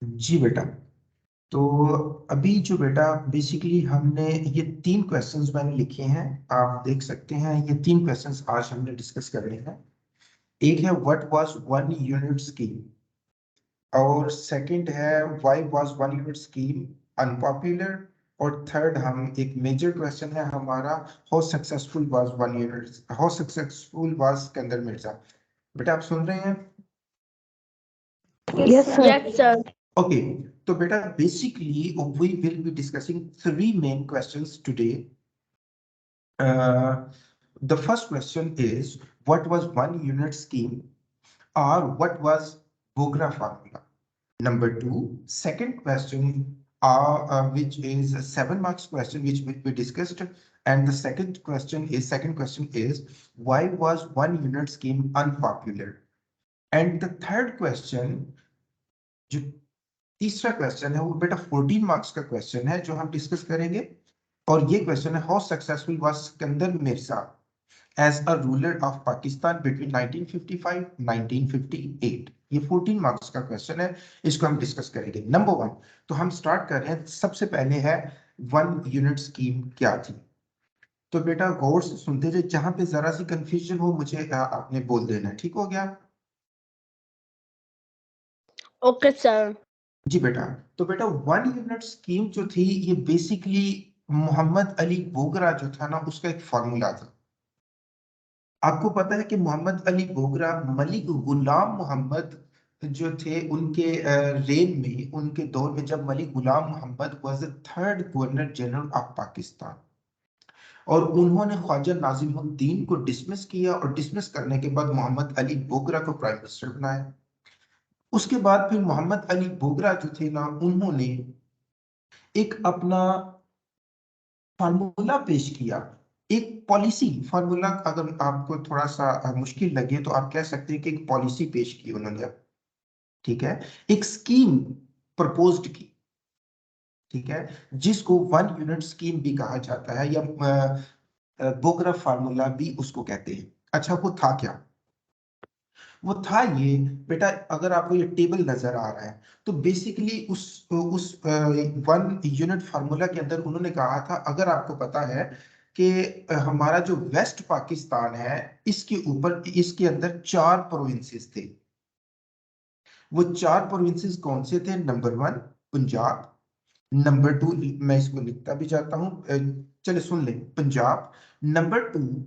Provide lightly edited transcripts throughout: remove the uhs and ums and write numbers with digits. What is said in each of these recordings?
जी बेटा। तो अभी जो बेटा बेसिकली हमने ये 3 क्वेश्चंस मैंने लिखे हैं, आप देख सकते हैं। ये 3 क्वेश्चंस आज हमने डिस्कस करने हैं। एक है what was one unit scheme, और सेकंड है why was one unit scheme unpopular, और थर्ड हम एक मेजर क्वेश्चन है हमारा, how successful was Sikandar Mirza. बेटा आप सुन रहे हैं? Yes, sir. Yes, sir. Okay, so beta, basically we will be discussing 3 main questions today. The first question is what was one unit scheme, or what was Bogra formula? Number two, second question, which is a 7 marks question, which we discussed, and the second question is why was one unit scheme unpopular? And the third question, तीसरा question है वो बेटा 14 marks का question है जो हम discuss करेंगे, और ये क्वेश्चन है how successful was Sikandar Mirza as a ruler of Pakistan between 1955-1958। ये 14 मार्क्स का क्वेश्चन है, इसको हम डिस्कस करेंगे। नंबर 1, तो हम स्टार्ट कर रहे हैं। सबसे पहले है वन यूनिट स्कीम क्या थी। तो बेटा गौर से सुनते रहिए, जहां पे जरा सी कंफ्यूजन हो मुझे आपने बोल देना, ठीक हो गया? Okay, sir. जी बेटा। तो बेटा वन यूनिट स्कीम जो थी ये बेसिकली मोहम्मद अली बोगरा जो था ना, उसका एक फॉर्मूला था। आपको पता है कि मोहम्मद अली बोगरा मलिक गुलाम मोहम्मद जो थे उनके रेन में, उनके दौर में, जब Malik Ghulam Mohammad was the third governor general of Pakistan, और उन्होंने ख्वाजा नाजिमुद्दीन को डिसमिस किया, और डिसमिस करने के बाद मोहम्मद अली बोगरा को प्राइम मिनिस्टर बनाया। उसके बाद फिर मोहम्मद अली बोगरा जो थे ना, उन्होंने एक अपना फार्मूला पेश किया, एक पॉलिसी फार्मूला। अगर आपको थोड़ा सा मुश्किल लगे तो आप कह सकते हैं कि एक पॉलिसी पेश की उन्होंने, ठीक है, एक स्कीम प्रपोज्ड की, ठीक है, जिसको वन यूनिट स्कीम भी कहा जाता है, या बोगरा फार्मूला भी उसको कहते हैं। अच्छा, वो था क्या? वो था ये बेटा, अगर आपको ये टेबल नजर आ रहा है, तो बेसिकली उस वन यूनिट फार्मूला के अंदर उन्होंने कहा था, अगर आपको पता है कि हमारा जो वेस्ट पाकिस्तान है, इसके ऊपर, इसके अंदर 4 प्रोविंसेस थे। वो 4 प्रोविंसेस कौन से थे? नंबर 1 पंजाब, नंबर 2, मैं इसको लिखता भी जाता हूं, चले सुन ले, Punjab, number 2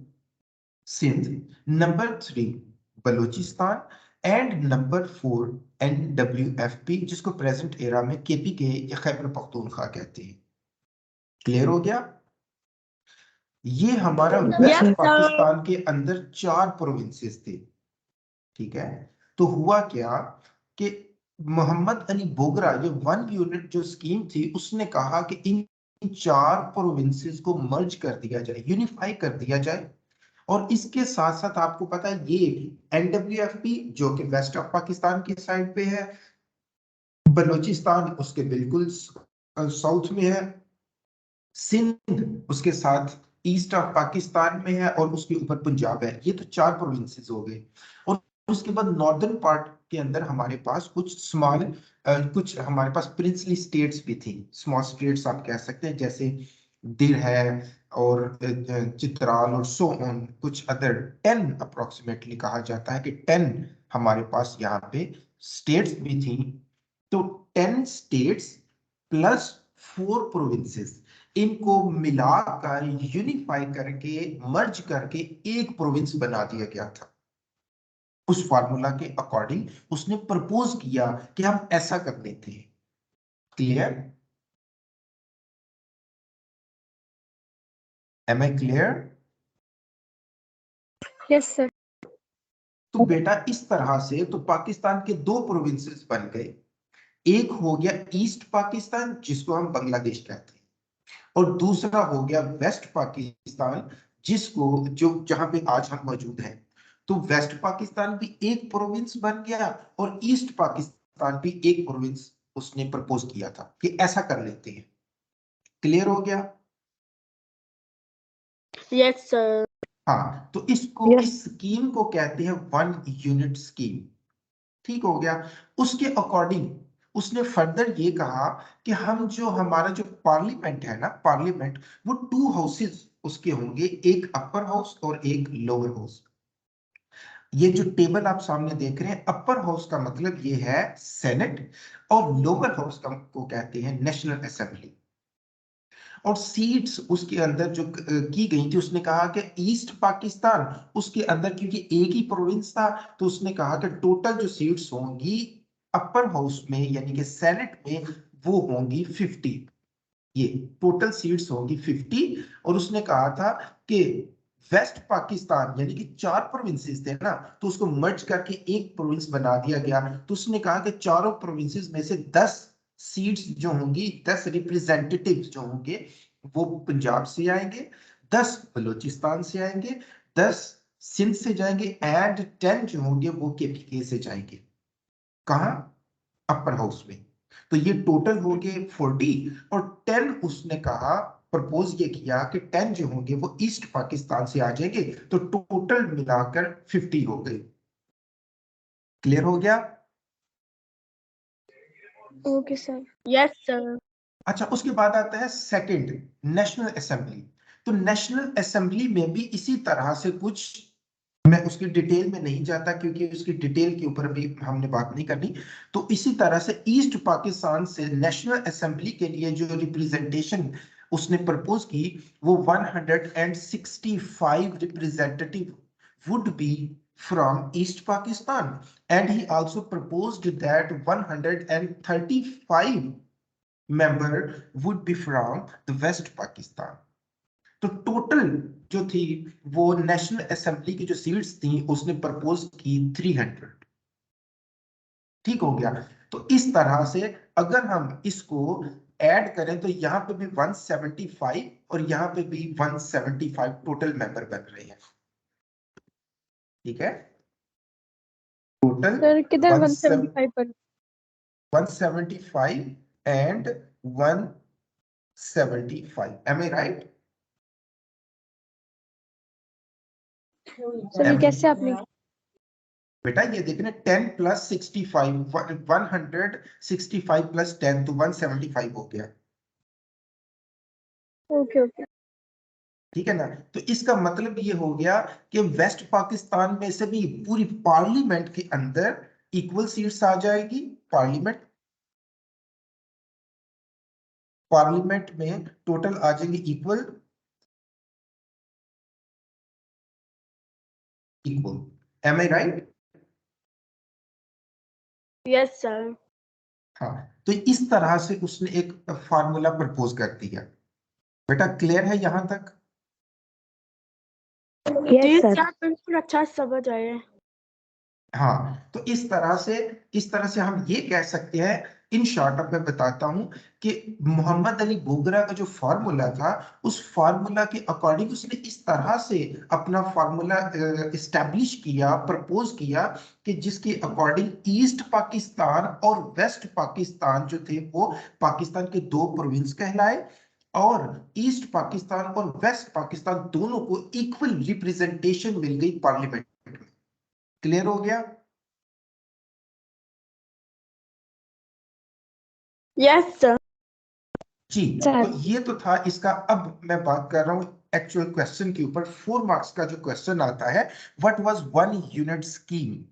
Sindh, number 3 Balochistan, and number 4 NWFP, जिसको प्रेजेंट एरा में KPK या खैबर पख्तूनख्वा कहते हैं। क्लियर हो गया? ये हमारा वेस्ट Yes, sir. पाकिस्तान के अंदर 4 प्रोविंसेस थे, ठीक है। तो हुआ क्या कि मोहम्मद अली बोगरा, ये वन यूनिट जो स्कीम थी, उसने कहा कि इन 4 प्रोविंसेस को मर्ज कर दिया जाए, यूनिफाई कर दिया जाए। और इसके साथ साथ आपको पता है ये NWFP जो कि वेस्ट ऑफ पाकिस्तान की साइड पे है, बलूचिस्तान उसके बिल्कुल साउथ में है, सिंध उसके साथ ईस्ट ऑफ पाकिस्तान में है, और उसके ऊपर पंजाब है। ये तो 4 प्रोविंसेस हो गए। और उसके बाद नॉर्दर्न पार्ट के अंदर हमारे पास कुछ स्मॉल, कुछ हमारे पास प्रिंसली स्टेट्स भी थी, स्मॉल स्टेट्स आप कह सकते हैं, जैसे दिर है, और चित्राल, और सो ऑन, कुछ अदर 10 अप्रोक्सीमेटली कहा जाता है कि 10 हमारे पास यहाँ पे स्टेट्स भी थी। तो 10 स्टेट्स प्लस 4 प्रोविंसेस, इनको मिलाकर यूनिफाई करके मर्ज करके एक प्रोविंस बना दिया गया था। उस फार्मूला के अकॉर्डिंग उसने प्रपोज किया कि हम ऐसा कर लेते हैं। Clear? Am I clear? Yes, sir. तो बेटा इस तरह से तो पाकिस्तान के 2 प्रोविंसेस बन गए। एक हो गया ईस्ट पाकिस्तान, जिसको हम बांग्लादेश कहते हैं, और दूसरा हो गया वेस्ट पाकिस्तान, जिसको जो जहां पे आज हम मौजूद हैं। तो वेस्ट पाकिस्तान भी एक प्रोविंस बन गया, और ईस्ट पाकिस्तान भी एक प्रोविंस उसने प्रपोज किया था कि ऐसा कर लेते हैं। क्लियर हो गया? Yes, sir. हाँ, तो इसको, Yes. इस स्कीम को कहते हैं वन यूनिट स्कीम। ठीक हो गया? उसके अकॉर्डिंग उसने फर्दर ये कहा कि हम जो हमारा जो पार्लियामेंट है ना, पार्लियामेंट, वो 2 हाउसेस उसके होंगे, एक अपर हाउस और एक लोअर हाउस। ये जो टेबल आप सामने देख रहे हैं, अपर हाउस का मतलब ये है सेनेट, और लोअर हाउस को कहते हैं नेशनल असेंबली। और सीट्स उसके अंदर जो की गई थी, उसने कहा कि ईस्ट पाकिस्तान उसके अंदर, क्योंकि एक ही प्रोविंस था, तो उसने कहा कि टोटल जो सीट्स होंगी अपर हाउस में यानी कि सेनेट में, वो होंगी 50। ये टोटल सीट्स होंगी 50। और उसने कहा था कि वेस्ट पाकिस्तान यानी कि 4 प्रोविंसेस थे ना, तो उसको मर्ज करके एक प्रोविंस बना दिया गया। तो उसने कहा कि चारों प्रोविंसेस में से 10 सीट्स जो होंगी, 10 रिप्रेजेंटेटिव्स जो होंगे, वो पंजाब से आएंगे, 10 बलूचिस्तान से आएंगे, 10 सिंध से जाएंगे, एंड 10 जो होंगे वो केपीके से जाएंगे। कहा? अपर हाउस में। तो ये टोटल हो गए 40, और 10 उसने कहा, प्रपोज ये किया कि 10 जो होंगे वो ईस्ट पाकिस्तान से आ जाएंगे, तो टोटल मिलाकर 50 हो गए। क्लियर हो गया? Okay, sir. Yes, sir. अच्छा, उसके बाद आता है सेकंड, नेशनल असेंबली। तो नेशनल असेंबली में भी इसी तरह से कुछ, मैं उसकी डिटेल में नहीं जाता क्योंकि उसकी डिटेल के ऊपर भी हमने बात नहीं करनी। तो इसी तरह से ईस्ट पाकिस्तान से नेशनल असेंबली के लिए जो रिप्रेजेंटेशन उसने प्रपोज की, वो 165 representative would be from East Pakistan, and he also proposed that 135 member would be from the West Pakistan. तो टोटल जो थी वो नेशनल असेंबली की जो सीट्स थी उसने प्रपोज की 300। ठीक हो गया? तो इस तरह से अगर हम इसको ऐड करें तो यहाँ पे भी 175 और यहाँ पे भी 175 टोटल मेंबर बन रहे हैं। ठीक है? टोटल Sir, किधर 175 पर? 175 and 175। Am I right? Sir ये कैसे आपने? बेटा ये देखना, 10 प्लस 65, 165 प्लस 10 तो 175 हो गया। Okay okay. ठीक है ना? तो इसका मतलब ये हो गया कि वेस्ट पाकिस्तान में से भी पूरी पार्लियामेंट के अंदर इक्वल सीट्स आ जाएगी। पार्लियामेंट में टोटल आ जाएंगे equal. M I right? Yes sir. हाँ, तो इस तरह से उसने एक फार्मूला प्रपोज कर दिया। बेटा क्लियर है यहां तक? Yes sir. बिल्कुल अच्छा समझ आया। हाँ, तो इस तरह से हम ये कह सकते हैं, इन शॉर्ट अब मैं बताता हूं कि मोहम्मद अली बोगरा का जो फार्मूला था, उस फार्मूला के अकॉर्डिंग उसने इस तरह से अपना फार्मूला इस्टेब्लिश किया, प्रपोज किया, कि जिसके अकॉर्डिंग ईस्ट पाकिस्तान और वेस्ट पाकिस्तान जो थे वो पाकिस्तान के 2 प्रोविंस कहलाए, और ईस्ट पाकिस्तान और वेस्ट पाकिस्तान दोनों को इक्वल रिप्रेजेंटेशन मिल गई पार्लियामेंट में। क्लियर हो गया? Yes sir. जी, तो ये तो था इसका। अब मैं बात कर रहा हूं एक्चुअल क्वेश्चन के ऊपर। 4 मार्क्स का जो क्वेश्चन आता है, व्हाट वाज 1 यूनिट स्कीम?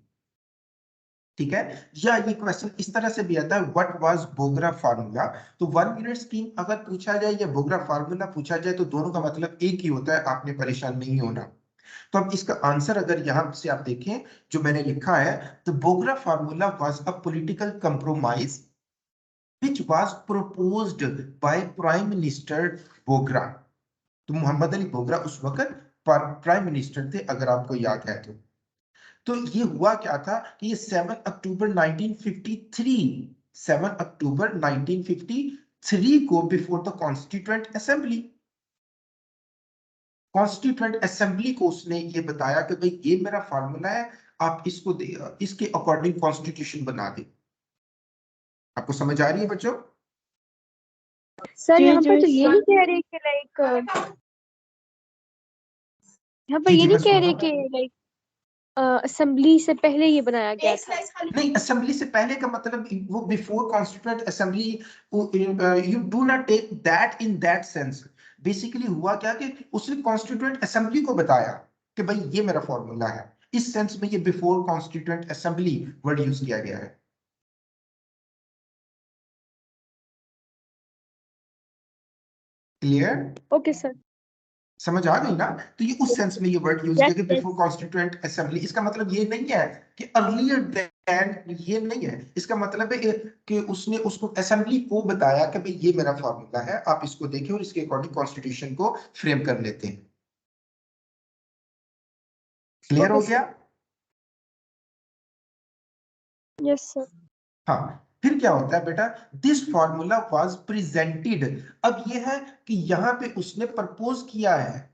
ठीक है? या ये क्वेश्चन इस तरह से भी आता है, व्हाट वाज बोगरा फार्मूला? तो 1 यूनिट स्कीम अगर पूछा जाए या बोगरा फार्मूला पूछा जाए तो दोनों का मतलब एक ही होता है, आपने परेशान नहीं होना। तो अब इसका आंसर अगर यहां से आप देखें जो मैंने लिखा है, तो Bogra formula was a political compromise which was proposed by Prime Minister Bogra. तो मोहम्मद अली बोगरा उस वक्त प्राइम मिनिस्टर थे, अगर आपको याद है तो ये हुआ क्या था कि ये 7 अक्टूबर 1953, 7 अक्टूबर 1953 को बिफोर द कॉन्स्टिट्यूएंट असेंबली को उसने ये बताया कि भाई ये मेरा फार्मूला है, आप इसको इसके अकॉर्डिंग कॉन्स्टिट्यूशन बना दे। आपको समझ आ रही है बच्चों? सर यहाँ पर तो ये नहीं कह रहे कि लाइक, यहाँ पर जी ये जी, नहीं मैं कह सुन रहे रहा कि हूँ। लाइक असेंबली से पहले ये बनाया गया था। नहीं, असेंबली से पहले का मतलब वो before constituent assembly, you do not take that in that sense. Basically हुआ क्या कि उसने कॉन्स्टिट्यूएंट असेंबली को बताया कि भाई ये मेरा फॉर्मूला है, इस सेंस में ये before constituent assembly word use किया गया है। क्लियर? Okay sir. समझ आ गई ना? तो ये उस सेंस में ये वर्ड यूज यस किया कि बिफोर कॉन्स्टिट्यूएंट असेंबली। इसका मतलब ये नहीं है कि अर्लियर देन, ये नहीं है। इसका मतलब है कि उसने उसको असेंबली को बताया कि भाई ये मेरा फॉर्मूला है, आप इसको देखें और इसके अकॉर्डिंग कॉन्स्टिट्यूशन को फ्रेम कर लेते हैं। क्लियर हो ओके गया? सर। Yes sir. हाँ, फिर क्या होता है बेटा, दिस फॉर्मूला वाज प्रेजेंटेड। अब ये है कि यहाँ पे उसने प्रपोज किया है,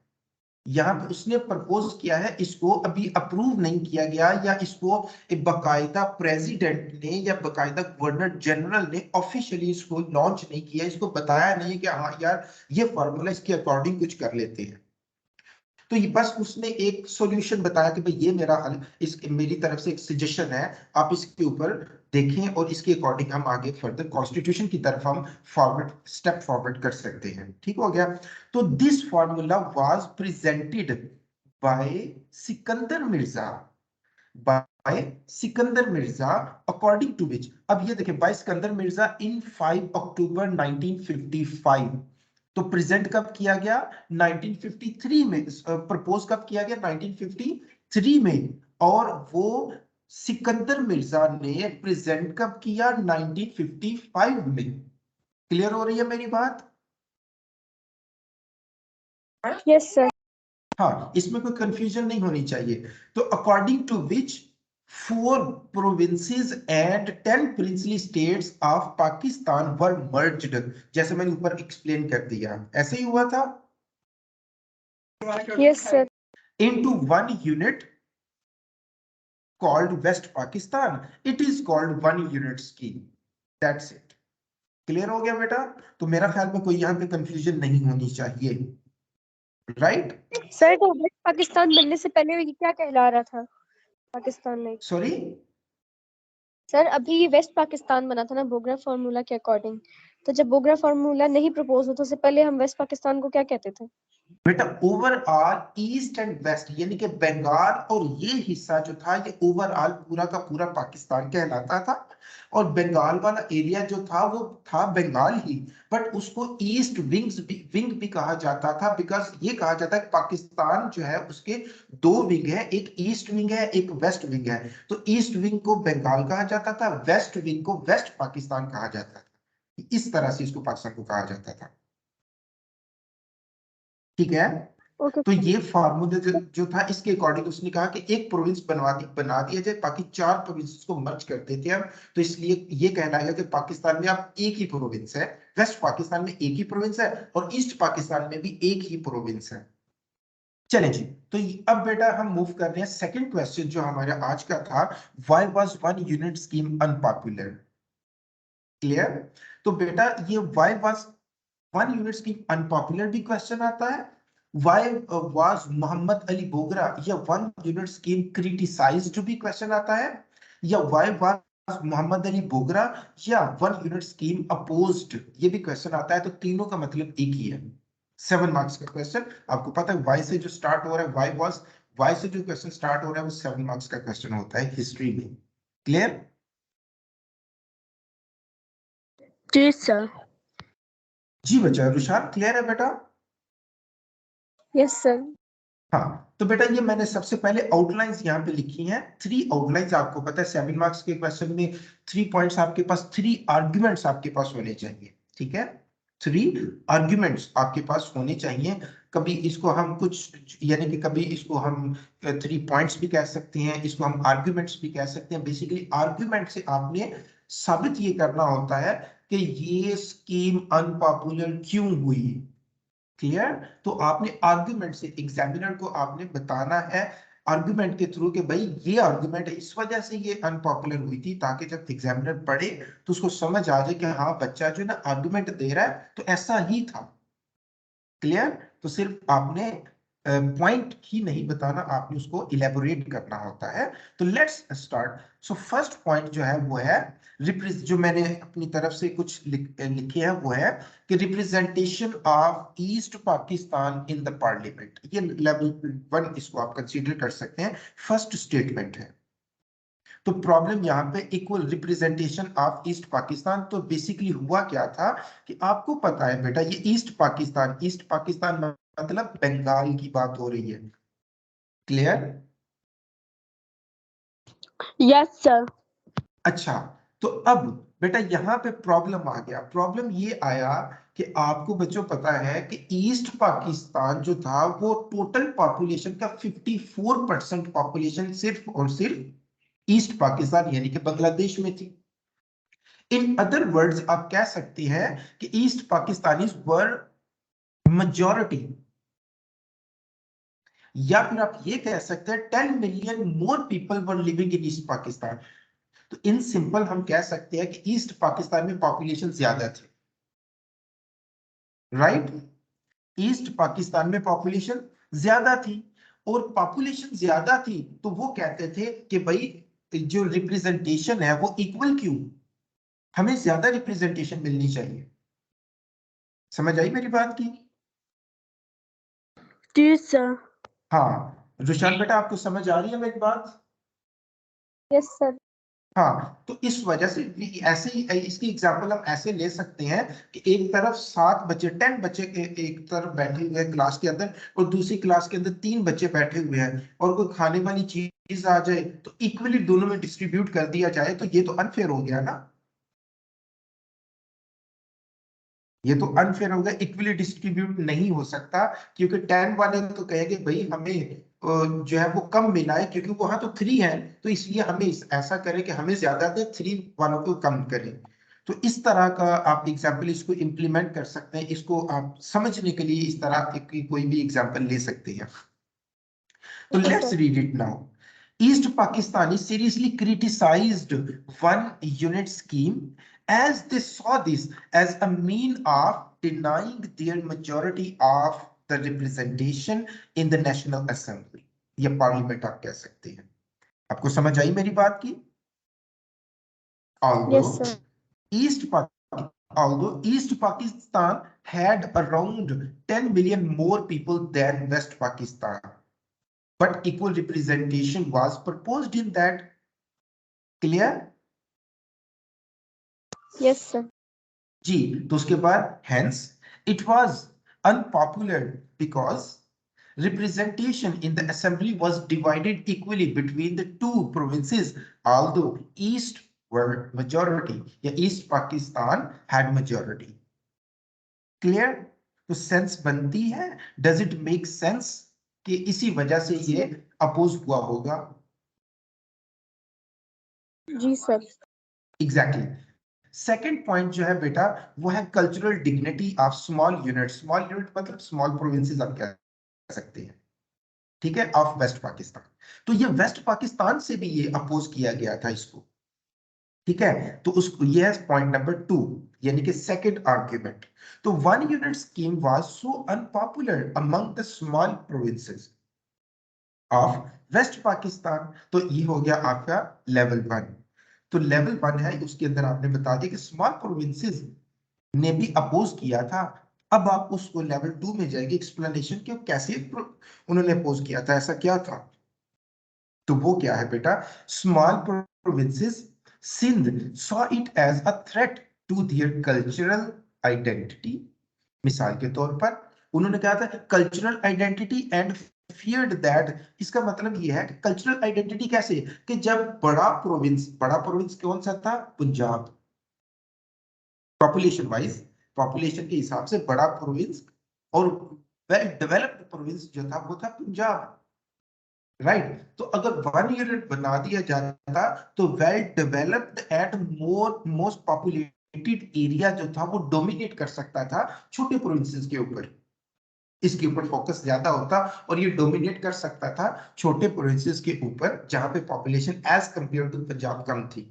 यहाँ पे उसने प्रपोज किया है, इसको अभी अप्रूव नहीं किया गया, या इसको एक बाकायदा प्रेसिडेंट ने या बाकायदा गवर्नर जनरल ने ऑफिशियली इसको लॉन्च नहीं किया, इसको बताया नहीं कि हाँ यार ये फॉर्मूला इसके अकॉर्डिंग कुछ कर लेते हैं। तो ये बस उसने एक सॉल्यूशन बताया कि भाई ये मेरा हल, इस मेरी तरफ से एक सजेशन है, आप इसके ऊपर देखें और इसके अकॉर्डिंग हम आगे फर्दर कॉन्स्टिट्यूशन की तरफ हम फॉरवर्ड स्टेप फॉरवर्ड कर सकते हैं। ठीक हो गया? तो this formula was presented by Sikandar Mirza, by Sikandar Mirza, according to which, अब ये देखें, by Sikandar Mirza in 5 October 1955। तो प्रेजेंट कब किया गया? 1953 में। प्रपोज कब किया गया? 1953 में। और वो सिकंदर मिर्जा ने प्रेजेंट कब किया? 1955 में। क्लियर हो रही है मेरी बात? Yes sir. हाँ, इसमें कोई कंफ्यूजन नहीं होनी चाहिए। तो according to which 4 provinces and 10 princely states of Pakistan were merged, जैसे मैंने ऊपर एक्सप्लेन कर दिया, ऐसे ही हुआ था, yes sir. into one unit called West Pakistan. It is called one unit scheme. That's it. Clear हो गया बेटा? तो मेरा ख्याल में कोई यहाँ पे कंफ्यूजन नहीं होनी चाहिए, राइट? सर तो वेस्ट पाकिस्तान बनने से पहले ये क्या कहला रहा था पाकिस्तान में? सॉरी, सर अभी ये वेस्ट पाकिस्तान बना था ना बोगरा फार्मूला के अकॉर्डिंग, तो जब बोगरा फार्मूला नहीं प्रपोज होता उससे पहले हम वेस्ट पाकिस्तान को क्या कहते थे? बेटा ओवरऑल ईस्ट एंड वेस्ट यानी कि बंगाल और ये हिस्सा जो था, ये ओवरऑल पूरा का पूरा पाकिस्तान कहलाता था। और बंगाल वाला एरिया जो था वो था बंगाल ही, बट उसको ईस्ट विंग भी कहा जाता था, बिकॉज ये कहा जाता है कि पाकिस्तान जो है उसके 2 विंग है, एक ईस्ट विंग है, एक वेस्ट विंग है। तो ईस्ट विंग को बंगाल कहा जाता था, वेस्ट विंग को वेस्ट पाकिस्तान कहा जाता था। इस तरह से इसको पाकिस्तान को कहा जाता था। ठीक है? ओके तो ये फार्मूला जो था, इसके अकॉर्डिंग उसने कहा कि एक प्रोविंस बना दिया जाए, बाकी 4 प्रोविंस को मर्ज कर देते हैं हम। तो इसलिए ये कहलाएगा कि पाकिस्तान में अब एक ही प्रोविंस है, वेस्ट पाकिस्तान में एक ही प्रोविंस है, और ईस्ट पाकिस्तान में भी एक ही प्रोविंस है। चले जी, तो अब बेटा हम मूव कर रहे हैं सेकंड क्वेश्चन जो हमारे आज का था, why was one unit scheme unpopular? Clear? तो बेटा ये why was one unit scheme unpopular भी क्वेश्चन आता है, why was मोहम्मद अली बोगरा या वन यूनिट स्कीम क्रिटिसाइज्ड भी क्वेश्चन आता है, या why was मोहम्मद अली बोगरा या वन यूनिट स्कीम अपोज्ड, ये भी क्वेश्चन आता है। तो तीनों का मतलब एक ही है, 7 मार्क्स का क्वेश्चन। आपको पता है why से जो स्टार्ट हो रहा है, why से जो क्वेश्चन स्टार्ट हो रहा है वो 7 मार्क्स का क्वेश्चन होता है हिस्ट्री में। क्लियर? जी सर। जी बच्चा, रुशान क्लियर है बेटा? Yes sir. हाँ, तो बेटा ये मैंने सबसे पहले आउटलाइंस यहाँ पे लिखी हैं, 3 आउटलाइंस। आपको पता है 7 मार्क्स के क्वेश्चन में 3 पॉइंट्स आपके पास, 3 आर्ग्यूमेंट्स आपके पास होने चाहिए। ठीक है? 3 आर्ग्यूमेंट्स आपके पास होने चाहिए। कभी इसको हम कुछ यानी कि कभी इसको हम 3 पॉइंट्स भी कह सकते हैं, इसको हम आर्ग्यूमेंट्स भी कह सकते हैं। बेसिकली आर्ग्यूमेंट से आपने साबित ये करना होता है कि ये स्कीम अनपॉपुलर क्यों हुई। क्लियर? तो आपने आर्गुमेंट से एग्जामिनर को आपने बताना है आर्गुमेंट के थ्रू कि भाई ये आर्गुमेंट है, इस वजह से ये अनपॉपुलर हुई थी, ताकि जब एग्जामिनर पढ़े तो उसको समझ आ जाए कि हाँ बच्चा जो है ना आर्गुमेंट दे रहा है तो ऐसा ही था। क्लियर? तो सिर्फ आपने पॉइंट ही नहीं बताना, आपने उसको इलेबोरेट करना होता है। तो let's start. So first point जो है वो है जो मैंने अपनी तरफ से कुछ लिखे हैं वो है कि representation of east Pakistan in the parliament. ये लेवल 1 इसको आप कंसीडर कर सकते हैं, फर्स्ट स्टेटमेंट है। तो प्रॉब्लम यहाँ पे equal representation of east Pakistan. तो बेसिकली हुआ क्या था कि आपको पता है बेटा, ये ईस्ट पाकिस्तान मतलब बंगाल की बात हो रही है। क्लियर? Yes sir. अच्छा, तो अब बेटा यहाँ पे प्रॉब्लम आ गया। प्रॉब्लम ये आया कि आपको बच्चों पता है कि ईस्ट पाकिस्तान जो था वो टोटल पॉपुलेशन का 54% पॉपुलेशन सिर्फ और सिर्फ ईस्ट पाकिस्तान यानी कि बांग्लादेश में थी। इन अदर वर्ड्स आप कह सकते हैं कि ईस्ट पाकिस्तानीज वर majority, या फिर आप ये कह सकते हैं 10 million more people were living in east Pakistan. तो इन सिंपल हम कह सकते हैं कि ईस्ट पाकिस्तान में पॉपुलेशन ज्यादा थी, राइट? ईस्ट पाकिस्तान में पॉपुलेशन ज्यादा थी, और पॉपुलेशन ज्यादा थी तो वो कहते थे कि भाई जो रिप्रेजेंटेशन है वो इक्वल क्यों, हमें ज्यादा रिप्रेजेंटेशन मिलनी चाहिए। समझ आई मेरी बात की? जी सर। हाँ रुशान बेटा, आपको समझ आ रही है मेरी बात? Yes sir. हाँ, तो इस वजह से भी ऐसे ही इसकी एग्जांपल हम ऐसे ले सकते हैं कि एक तरफ 7 बच्चे 10 बच्चे एक तरफ बैठे हुए हैं क्लास के अंदर, और दूसरी क्लास के अंदर 3 बच्चे बैठे हुए हैं, और कोई खाने वाली चीज आ जाए तो इक्वली दोनों में डिस्ट्रीब्यूट कर दिया जाए, तो ये तो अनफेयर हो गया ना। ये तो अनफेयर होगा, इक्वली डिस्ट्रीब्यूट नहीं हो सकता, क्योंकि 10 वाले तो कहेंगे भाई हमें जो है वो कम मिला है, क्योंकि वहां तो 3 है, तो इसलिए हमें ऐसा करें कि हमें ज्यादा दे, 3 वालों को कम करें। तो इस तरह का आप एग्जाम्पल इसको इम्प्लीमेंट कर सकते हैं, इसको आप समझने के लिए इस तरह की कोई भी एग्जाम्पल ले सकते हैं। तो yes let's sir. Read it now. East Pakistani seriously criticized one unit scheme as they saw this as a mean of denying their majority of the representation in the National Assembly या parliament आप कह सकते हैं। आपको समझ आई मेरी बात की? Yes Although sir. East although East Pakistan had around 10 million more people than West Pakistan, but equal representation was proposed in that. Clear? Yes sir. जी, तो उसके बाद hence it was unpopular because representation in the assembly was divided equally between the two provinces, although east were majority या east Pakistan had majority. Clear? तो sense बनती है, does it make sense कि इसी वजह से ये अपोज हुआ होगा? जी सर। एग्जैक्टली। सेकेंड पॉइंट जो है बेटा वो है cultural dignity of small unit. Small unit मतलब स्मॉल प्रोविंसेस आप कह सकते हैं, ठीक है, ऑफ वेस्ट पाकिस्तान। तो ये वेस्ट पाकिस्तान से भी ये अपोज किया गया था इसको, ठीक है। तो उसको ये है पॉइंट नंबर 2, यानी कि सेकंड आर्ग्यूमेंट। तो one unit scheme was so unpopular among the small provinces of West Pakistan. तो ये हो गया आपका लेवल 1। तो लेवल 1 है, उसके अंदर आपने बता दिया कि स्मॉल प्रोविंसेस ने भी अपोज किया था। अब आप उसको लेवल 2 में जाएंगे, एक्सप्लेनेशन कि कैसे उन्होंने अपोज किया था, ऐसा क्या था। तो वो क्या है बेटा, small provinces Sindh saw it as a threat to their cultural identity. मिसाल के तौर पर उन्होंने कहा था cultural identity and feared that. इसका मतलब ये है कि कल्चरल आइडेंटिटी कैसे, कि जब बड़ा प्रोविंस कौन सा था, पंजाब, पॉपुलेशन वाइज, पॉपुलेशन के हिसाब से बड़ा प्रोविंस, और वेल डेवलप्ड प्रोविंस जो था वो था पंजाब, राइट। तो अगर 1 यूनिट बना दिया जाता तो well developed at most populated area जो था वो डोमिनेट कर सकता था छोटे प्रोविंसेस के ऊपर, इसके ऊपर फोकस ज्यादा होता, और ये डोमिनेट कर सकता था छोटे प्रोविंसेस के ऊपर जहां पे population as compare to Punjab कम थी।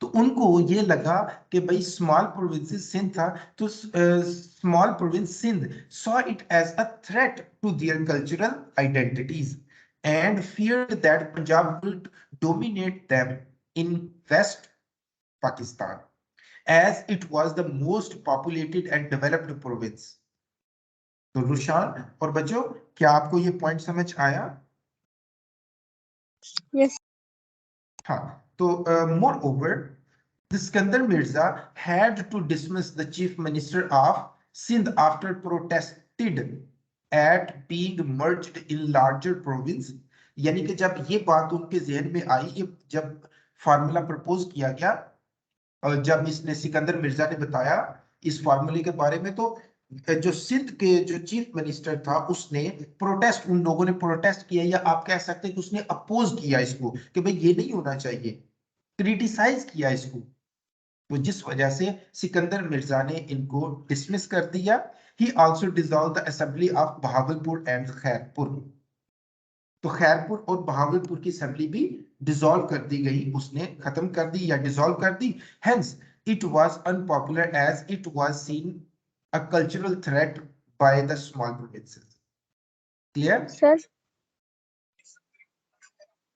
तो उनको ये लगा कि भाई स्मॉल प्रोविंसेस सिंध था, तो small province Sindh saw it as a threat to their cultural identities and feared that Punjab will dominate them in West Pakistan as it was the most populated and developed province. तो रुशान और बच्चों, क्या आपको ये point समझ आया? Yes. हाँ, तो more over the Skandar Mirza had to dismiss the chief minister of Sindh after protested at being merged in larger province. यानी कि जब ये बात उनके जहन में आई, ये जब फार्मूला प्रपोज किया गया और जब इसने सिकंदर मिर्जा ने बताया इस फार्मूले के बारे में, तो जो सिंध के जो चीफ मिनिस्टर था उसने प्रोटेस्ट, उन लोगों ने प्रोटेस्ट किया, या आप कह सकते हैं कि उसने अपोज किया इसको कि भाई ये नहीं होना चाहिए, क्रिटिसाइज किया इसको। तो जिस वजह से सिकंदर मिर्जा ने इनको डिसमिस कर दिया। ही also dissolve the assembly of Bahawalpur and Khairpur. तो खैरपुर और बहावलपुर की असेंबली भी डिसॉल्व कर दी गई, उसने खत्म कर दी या डिसॉल्व कर दी। Hence it was unpopular as it was seen a cultural threat by the small provinces. Clear? Sir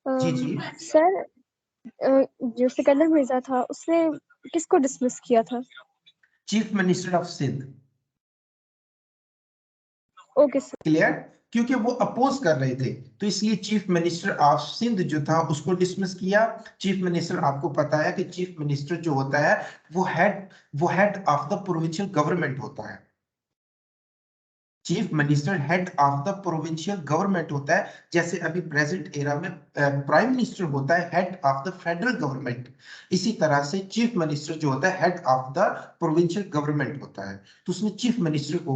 जी जी। सर जो सिकंदर मिर्जा था उसने किसको डिसमिस किया था? Chief minister of Sindh. Okay sir. Clear? क्योंकि वो अपोज कर रहे थे, तो इसलिए चीफ मिनिस्टर ऑफ सिंध जो था उसको डिसमिस किया। चीफ मिनिस्टर, आपको पता है कि चीफ मिनिस्टर जो होता है वो head of the provincial government होता है। Chief minister head of the provincial government होता है, जैसे अभी प्रेजेंट एरा में प्राइम मिनिस्टर होता है head of the federal government. इसी तरह से चीफ मिनिस्टर जो होता है head of the provincial government होता है। तो उसने चीफ मिनिस्टर को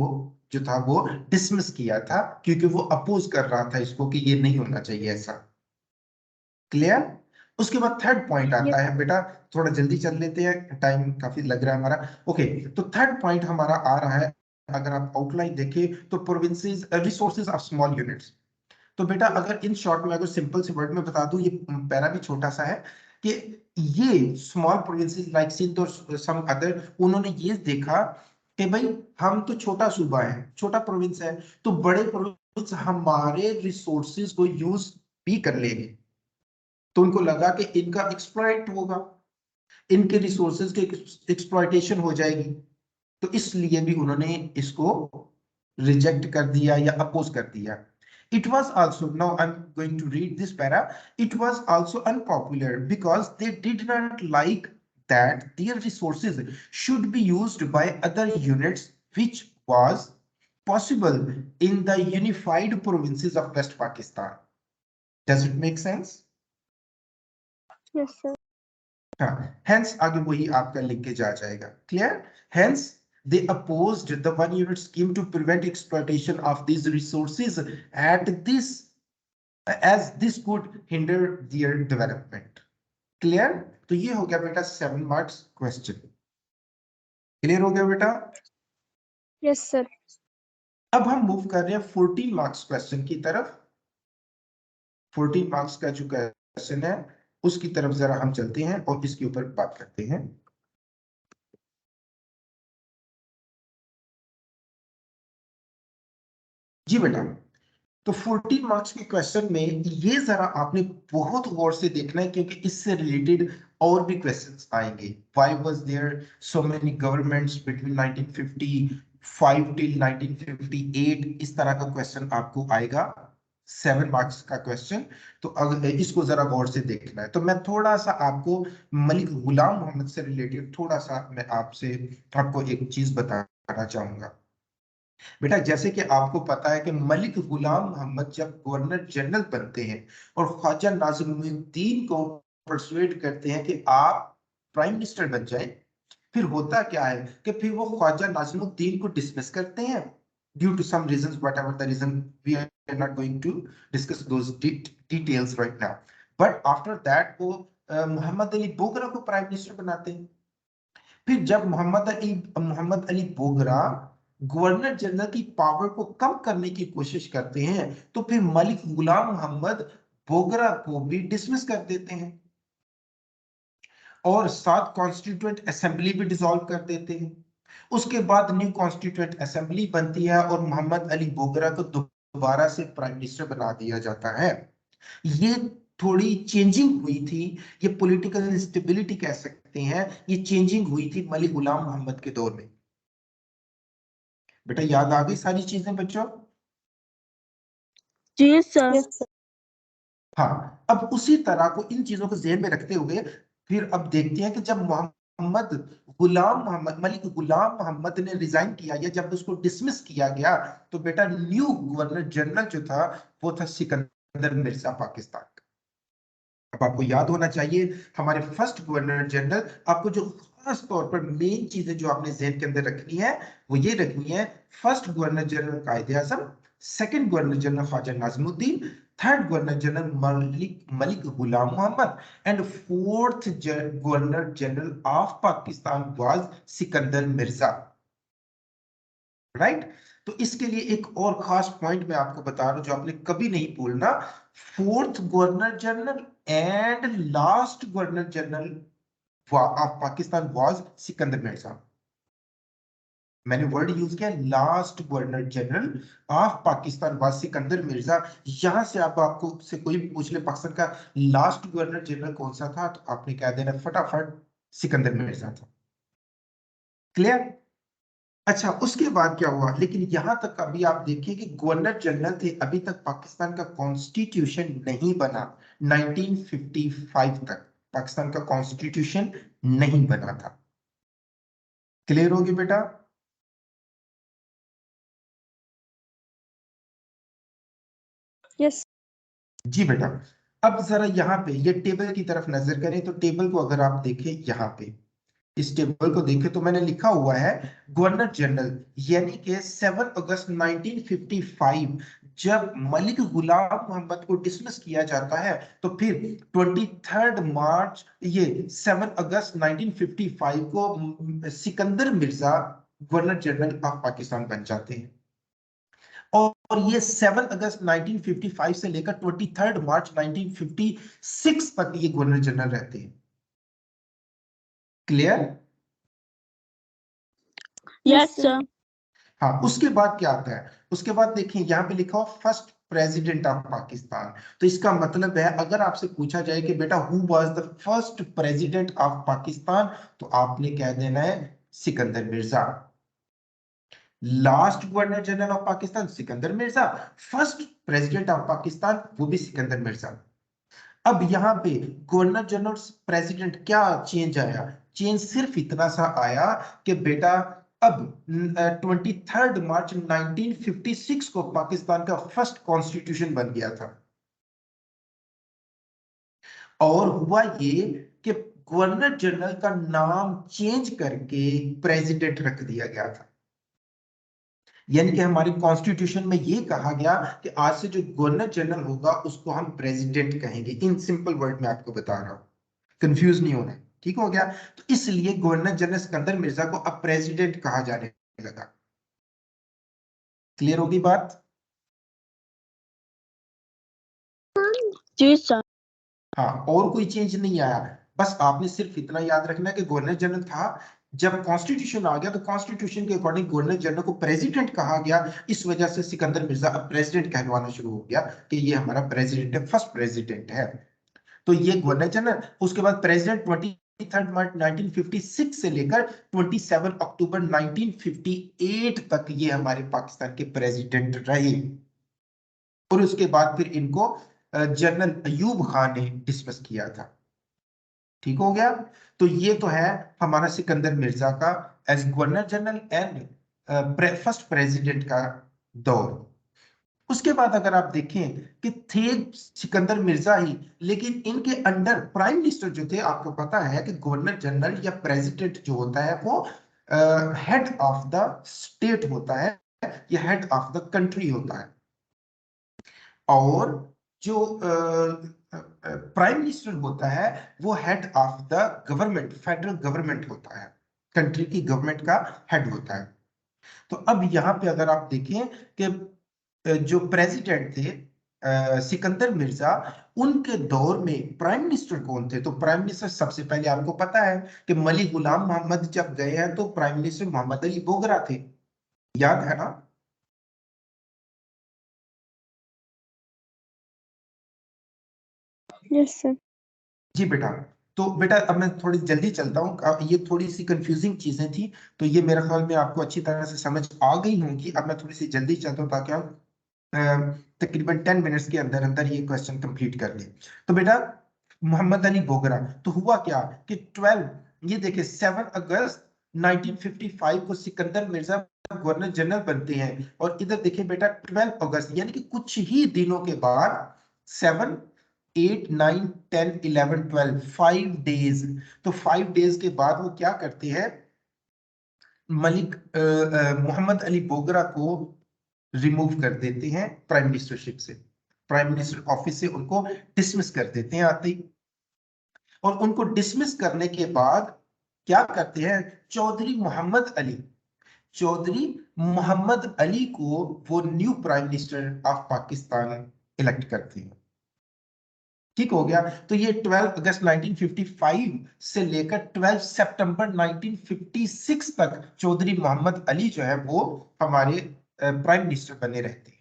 जो था वो डिसमिस किया था, क्योंकि वो अपोज कर रहा था इसको कि ये नहीं होना चाहिए ऐसा। क्लियर? उसके बाद थर्ड पॉइंट यस। आता है बेटा, थोड़ा जल्दी चल लेते हैं, टाइम काफी लग रहा है हमारा। ओके, तो थर्ड पॉइंट हमारा आ रहा है, अगर आप आउटलाइन देखें तो provinces resources of small units. तो बेटा अगर इन शॉर्ट में, अगर सिंपल से वर्ड में बता दूं, ये पैरा भी छोटा सा है कि ये स्मॉल प्रोविंसेस लाइक सिंध और सम अदर, उन्होंने ये देखा कि भाई हम तो छोटा सूबा है, छोटा प्रोविंस है, तो बड़े प्रोविंस हमारे रिसोर्सेज को यूज भी कर लेंगे। तो उनको लगा कि इनका एक्सप्लॉइट होगा, इनके रिसोर्सेज के एक्सप्लॉइटेशन हो जाएगी, तो इसलिए भी उन्होंने इसको रिजेक्ट कर दिया या अपोज कर दिया। It was also, now I'm going to read this para, it was also unpopular because they did not like that their resources should be used by other units, which was possible in the unified provinces of West Pakistan. Does it make sense? Yes sir. हाँ, hence आगे वही आपका linkage आ जाएगा। Clear? Hence they opposed the one unit scheme to prevent exploitation of these resources at this, as this could hinder their development. Clear? तो ये हो गया बेटा 7 मार्क्स क्वेश्चन। क्लियर हो गया बेटा? Yes sir. अब हम मूव कर रहे हैं 14 मार्क्स क्वेश्चन की तरफ। 14 मार्क्स का जो क्वेश्चन है उसकी तरफ जरा हम चलते हैं और इसके ऊपर बात करते हैं। जी बेटा, तो 14 मार्क्स के क्वेश्चन में ये जरा आपने बहुत गौर से देखना है, क्योंकि इससे रिलेटेड और भी क्वेश्चंस आएंगे। Why was there so many governments between 1955 till 1958, इस तरह का क्वेश्चन आपको आएगा, 7 मार्क्स का क्वेश्चन। तो अगर इसको जरा गौर से देखना है, तो मैं थोड़ा सा आपको मलिक गुलाम मोहम्मद से रिलेटेड थोड़ा सा मैं आपको एक चीज बताना चाहूंगा। बेटा जैसे कि आपको पता है कि मलिक गुलाम मोहम्मद जब गवर्नर जनरल बनते हैं और ख्वाजा नाज़िमुद्दीन को परसुएड करते हैं कि आप प्राइम मिनिस्टर बन जाएं, फिर होता क्या है कि फिर वो ख्वाजा नाज़िमुद्दीन को डिसमिस करते हैं due to some reasons, whatever the reason, we are not going to discuss those details right now. But after that वो मोहम्मद अली बोगरा को प्राइम मिनिस्टर बनाते हैं। फिर जब मोहम्मद अली बोगरा गवर्नर जनरल की पावर को कम करने की कोशिश करते हैं, तो फिर मलिक गुलाम मोहम्मद बोगरा को भी डिसमिस कर देते हैं। और साथ कॉन्स्टिट्यूएंट असेंबली भी डिसॉल्व कर देते हैं। उसके बाद न्यू कॉन्स्टिट्यूएंट असेंबली बनती है और मोहम्मद अली बोगरा को दोबारा से प्राइम मिनिस्टर बना दिया जाता है। ये थोड़ी चेंजिंग हुई थी, ये पॉलिटिकल इंस्टेबिलिटी कह सकते हैं, ये चेंजिंग हुई थी मलिक गुलाम मोहम्मद के दौर में। बेटा याद आ गई सारी चीजें बच्चों? जी सर। Yes sir. हाँ, अब उसी तरह को इन चीजों को ध्यान में रखते हुए फिर अब देखते हैं कि जब मोहम्मद गुलाम मोहम्मद मलिक गुलाम मोहम्मद ने रिजाइन किया या जब उसको डिसमिस किया गया, तो बेटा न्यू गवर्नर जनरल जो था वो था सिकंदर मिर्जा पाकिस्तान का। अब आपको याद होना चाहिए हमारे फर्स्ट गवर्नर जनरल, आपको जो खास तौर पर मेन चीजें जो आपने जहन के अंदर रखनी है वो ये रखनी है, first governor general Quaid-e Azam, second governor general Khwaja Nazimuddin, third governor general Malik Ghulam Mohammad and fourth governor general of Pakistan was Sikandar Mirza. Right? तो इसके लिए एक और खास पॉइंट मैं आपको बता रहा हूं जो आपने कभी नहीं भूलना, fourth governor general and last governor general of Pakistan was Sikandar Mirza. मैंने वर्ड यूज किया last governor general of Pakistan was Sikandar Mirza. यहां से आपको से कोई भी पूछ ले पाकिस्तान का लास्ट गवर्नर जनरल कौन सा था, तो आपने कह देना फटाफट सिकंदर मिर्जा था। क्लियर? अच्छा, उसके बाद क्या हुआ, लेकिन यहां तक अभी आप देखिए कि गवर्नर जनरल थे, अभी तक पाकिस्तान का कॉन्स्टिट्यूशन नहीं बना। 1955 तक पाकिस्तान का कॉन्स्टिट्यूशन नहीं बना था। क्लियर होगी बेटा? यस जी बेटा। अब जरा यहाँ पे ये टेबल की तरफ नजर करें, तो टेबल को अगर आप देखें यहाँ पे, इस टेबल को देखें तो मैंने लिखा हुआ है गवर्नर जनरल, यानी कि 7 अगस्त 1955 जब मलिक गुलाम मोहम्मद को डिसमिस किया जाता है, तो फिर 23 मार्च ये 7 अगस्त 1955 को Sikandar Mirza governor general of Pakistan बन जाते हैं। और ये 7 अगस्त 1955 से लेकर 23 मार्च 1956 तक ये गवर्नर जनरल रहते हैं। क्लियर? Yes sir. हाँ, उसके बाद क्या आता है, उसके बाद देखिए यहाँ पे लिखा हो फर्स्ट प्रेसिडेंट ऑफ पाकिस्तान। तो इसका मतलब है अगर आपसे पूछा जाए कि बेटा who was the first president of Pakistan, तो आपने कह देना है Sikandar Mirza. Last governor general of Pakistan Sikandar Mirza, first president of Pakistan वो भी सिकंदर मिर्जा। अब यहाँ पे गवर्नर जनरल प्रेसिडेंट क्या चेंज आया, चेंज सिर्फ इतना सा आया कि बेटा अब 23 मार्च 1956 को पाकिस्तान का फर्स्ट कॉन्स्टिट्यूशन बन गया था। और हुआ ये कि गवर्नर जनरल का नाम चेंज करके प्रेसिडेंट रख दिया गया था। यानी कि हमारे कॉन्स्टिट्यूशन में ये कहा गया कि आज से जो गवर्नर जनरल होगा उसको हम प्रेसिडेंट कहेंगे। इन सिंपल वर्ड में आपको बता रहा हूं, कंफ्यूज नहीं होना। ठीक हो गया? तो इसलिए गवर्नर जनरल सिकंदर मिर्जा को अब प्रेसिडेंट कहा जाने लगा। क्लियर होगी बात? जी सर। हाँ, और कोई चेंज नहीं आया। बस आपने सिर्फ इतना याद रखना है कि गवर्नर जनरल था, जब कॉन्स्टिट्यूशन आ गया तो कॉन्स्टिट्यूशन के अकॉर्डिंग गवर्नर जनरल को प्रेसिडेंट कहा गया। इस वजह से सिकंदर मिर्जा अब प्रेसिडेंट कहलवाना शुरू हो गया कि ये हमारा प्रेसिडेंट है, फर्स्ट प्रेसिडेंट है। तो ये गवर्नर जनरल, उसके बाद प्रेसिडेंट 23 मार्च 1956 से लेकर 27 अक्टूबर 1958 तक ये हमारे पाकिस्तान के प्रेसिडेंट रहे। और उसके बाद फिर इनको जनरल अयूब खान ने डिसमिस किया था। ठीक हो गया? तो ये तो है हमारा सिकंदर मिर्जा का as governor general and first president का दौर। उसके बाद अगर आप देखें कि थे सिकंदर मिर्जा ही, लेकिन इनके अंडर प्राइम मिनिस्टर जो थे, आपको पता है कि गवर्नर जनरल या प्रेसिडेंट जो होता है वो हेड ऑफ द स्टेट होता है या हेड ऑफ द कंट्री होता है। और जो प्राइम मिनिस्टर होता है वो head of the government, federal government होता है, कंट्री की गवर्नमेंट का हेड होता है। तो अब यहाँ पे अगर आप देखें कि जो प्रेसिडेंट थे सिकंदर मिर्जा, उनके दौर में प्राइम मिनिस्टर कौन थे? तो प्राइम मिनिस्टर सबसे पहले आपको पता है कि मलिक गुलाम मोहम्मद जब गए हैं तो प्राइम मिनिस्टर मोहम्मद अली बोगरा थे, याद है ना? Yes, sir. जी बेटा। तो बेटा अब मैं थोड़ी जल्दी चलता हूँ, ये थोड़ी सी कंफ्यूजिंग चीजें थी, तो ये मेरे ख्याल में आपको अच्छी तरह से समझ आ गई होंगी। अब मैं थोड़ी सी जल्दी चलता हूँ ताकि आप तकरीबन 10 मिनट्स के अंदर अंदर ये क्वेश्चन कंप्लीट कर लें। तो बेटा मोहम्मद अली बोगरा, तो हुआ क्या कि 12, ये देखिए 7 अगस्त 1955 को सिकंदर मिर्जा गवर्नर जनरल बनते हैं, और इधर देखिए बेटा 12 अगस्त यानी कि कुछ ही दिनों के बाद 7, 8, 9, 10, 11, 12, 5 डेज, तो 5 डेज के बाद वो क्या करते हैं, मलिक मोहम्मद अली बोगरा को रिमूव कर देते हैं प्राइम मिनिस्टरशिप से, प्राइम मिनिस्टर ऑफिस से उनको डिसमिस कर देते हैं आते ही। और उनको डिसमिस करने के बाद क्या करते हैं, चौधरी मोहम्मद अली, चौधरी मोहम्मद अली को वो new prime minister of Pakistan elect करते हैं। ठीक हो गया। तो ये 12 अगस्त 1955 से लेकर 12 सितंबर 1956 तक चौधरी मोहम्मद अली जो है वो हमारे प्राइम मिनिस्टर बने रहते हैं।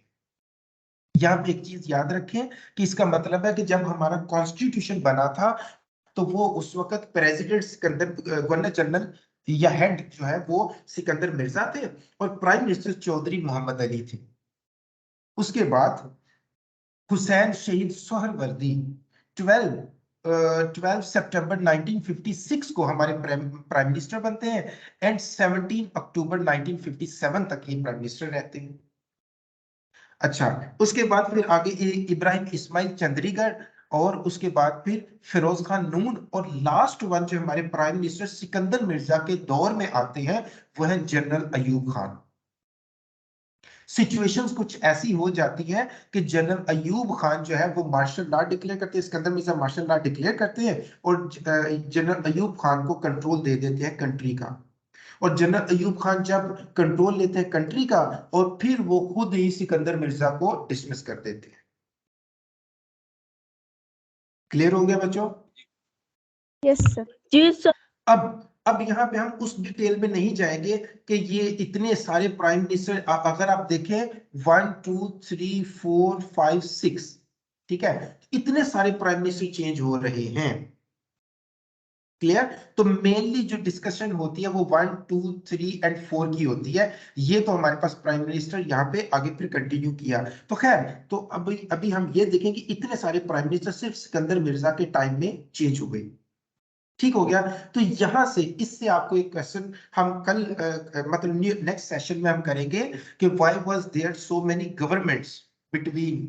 यहाँ पे एक चीज याद रखें कि इसका मतलब है कि जब हमारा कॉन्स्टिट्यूशन बना था तो वो उस वक्त प्रेसिडेंट सिकंदर, गवर्नर जनरल या हेड जो है वो सिकंदर मिर्जा थे, और प्राइम मिनिस्टर चौधरी मोहम्मद अली थे। उसके बाद हुसैन शहीद सोहरवर्दी 12 सितंबर 1956 को हमारे प्राइम मिनिस्टर बनते हैं, एंड 17 अक्टूबर 1957 तक ये प्राइम मिनिस्टर रहते हैं। अच्छा, उसके बाद फिर आगे इब्राहिम इस्माइल चंद्रीगढ़, और उसके बाद फिर फिरोज खान नून, और लास्ट वन जो हमारे प्राइम मिनिस्टर सिकंदर मिर्जा के दौर में आते हैं वो है जनरल अयूब खान। सिचुएशंस कुछ ऐसी हो जाती है कि जनरल अयूब खान जो है वो मार्शल लॉ डिक्लेयर करते हैं, Sikandar Mirza martial law declare करते हैं, और जनरल अयूब खान को कंट्रोल दे देते हैं कंट्री का। और जनरल अयूब खान जब कंट्रोल लेते हैं कंट्री का, और फिर वो खुद ही सिकंदर मिर्जा को डिसमिस कर देते हैं। क्लियर हो गया बच्चों? Yes, sir. जी सर। अब यहाँ पे हम उस डिटेल में नहीं जाएंगे कि ये इतने सारे प्राइम मिनिस्टर, अगर आप देखें 1, 2, 3, 4, 5, 6, ठीक है, इतने सारे प्राइम मिनिस्टर चेंज हो रहे हैं। क्लियर? तो मेनली जो डिस्कशन होती है वो 1, 2, 3 एंड 4 की होती है। ये तो हमारे पास प्राइम मिनिस्टर यहाँ पे आगे फिर कंटिन्यू किया। तो खैर, तो अभी हम ये देखें कि इतने सारे प्राइम मिनिस्टर सिर्फ सिकंदर मिर्जा के टाइम में चेंज हो गए। ठीक हो गया। तो यहां से इससे आपको एक क्वेश्चन हम कल मतलब नेक्स्ट सेशन में हम करेंगे कि why was there so many governments between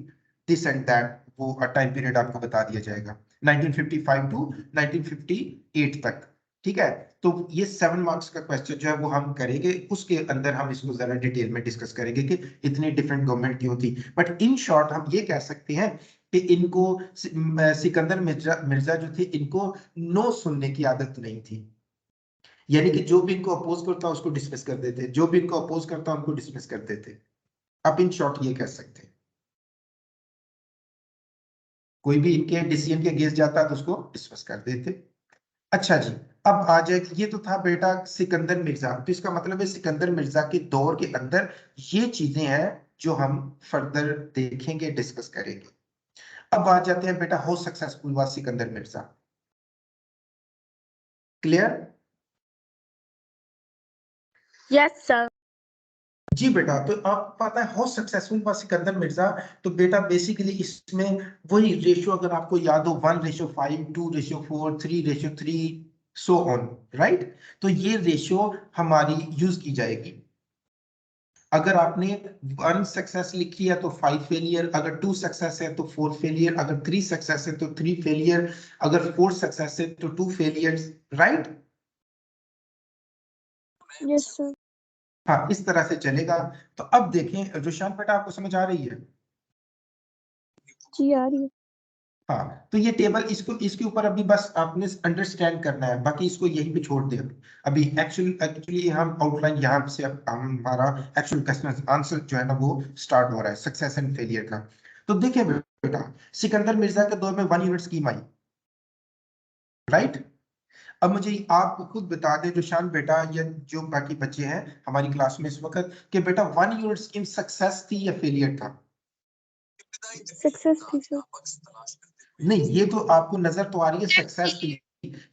this and that, वो टाइम पीरियड आपको बता दिया जाएगा 1955 टू 1958 तक। ठीक है, तो ये 7 मार्क्स का क्वेश्चन जो है वो हम करेंगे, उसके अंदर हम इसको जरा डिटेल में डिस्कस करेंगे कि इतनी डिफरेंट गवर्नमेंट क्यों थी। बट इन शॉर्ट हम ये कह सकते हैं कि इनको सिकंदर मिर्जा जो थे इनको नो सुनने की आदत नहीं थी, यानी कि जो भी इनको अपोज करता उसको डिसमिस कर देते, जो भी इनको अपोज करता उनको डिसमिस कर देते। आप इन शॉर्ट ये कह सकते हैं, कोई भी इनके डिसीजन के अगेंस्ट जाता तो उसको डिसमिस कर देते। अच्छा जी, अब आ जाए, ये तो था बेटा सिकंदर मिर्जा, तो इसका मतलब है सिकंदर मिर्जा के दौर के अंदर ये चीजें हैं जो हम फर्दर देखेंगे, डिस्कस करेंगे। अब आ जाते हैं बेटा how successful was Sikandar Mirza. Clear? Yes sir. जी बेटा, तो आप पता है how successful was Sikandar Mirza, तो बेटा बेसिकली इसमें वही रेशियो अगर आपको याद हो 1:5, 2:4, 3:3, सो ऑन, राइट? तो ये रेशियो हमारी यूज की जाएगी। अगर आपने 1 सक्सेस लिखी है तो 5 फेलियर, अगर 2 सक्सेस है तो 4 फेलियर, अगर 3 सक्सेस है तो 3 फेलियर, अगर 4 सक्सेस है तो 2 फेलियर्स, राइट? Yes, sir. हाँ, इस तरह से चलेगा। तो अब देखें रुशान बेटा, आपको समझ आ रही है? जी आ रही है। हाँ, तो ये टेबल इसके ऊपर अभी बस आपने अंडरस्टैंड करना है, बाकी इसको यहीं पे छोड़ दे। अभी एक्चुअली हम आउटलाइन यहाँ से हमारा एक्चुअल क्वेश्चन आंसर जो है ना वो स्टार्ट हो रहा है सक्सेस एंड फेलियर का। तो देखिए बेटा, सिकंदर मिर्जा के दौर में 1 यूनिट स्कीम आई, राइट। अब मुझे आप खुद बता दें रुशान बेटा या जो बाकी बच्चे हैं हमारी क्लास में इस वक्त, कि बेटा 1 यूनिट स्कीम सक्सेस थी या फेलियर था? सक्सेस थी सर। नहीं, ये तो आपको नजर तो आ रही है सक्सेस थी,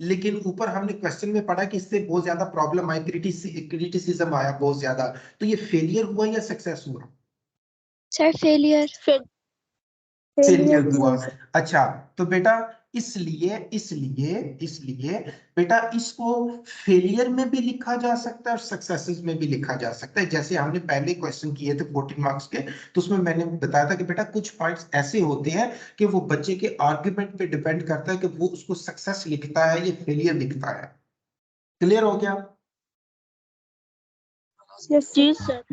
लेकिन ऊपर हमने क्वेश्चन में पढ़ा कि इससे बहुत ज्यादा प्रॉब्लम आई, क्रिटिसिज्म आया बहुत ज्यादा, तो ये फेलियर हुआ या सक्सेस हुआ? Sir failure. फेलियर हुआ। अच्छा, तो बेटा इसलिए इसलिए इसलिए बेटा इसको फेलियर में भी लिखा जा सकता है और सक्सेसेस में भी लिखा जा सकता है। जैसे हमने पहले क्वेश्चन किए थे 14 मार्क्स के, तो उसमें मैंने बताया था कि बेटा कुछ पॉइंट्स ऐसे होते हैं कि वो बच्चे के आर्गुमेंट पे डिपेंड करता है कि वो उसको सक्सेस लिखता है या फेलियर लिखता है। क्लियर हो गया? जी सर।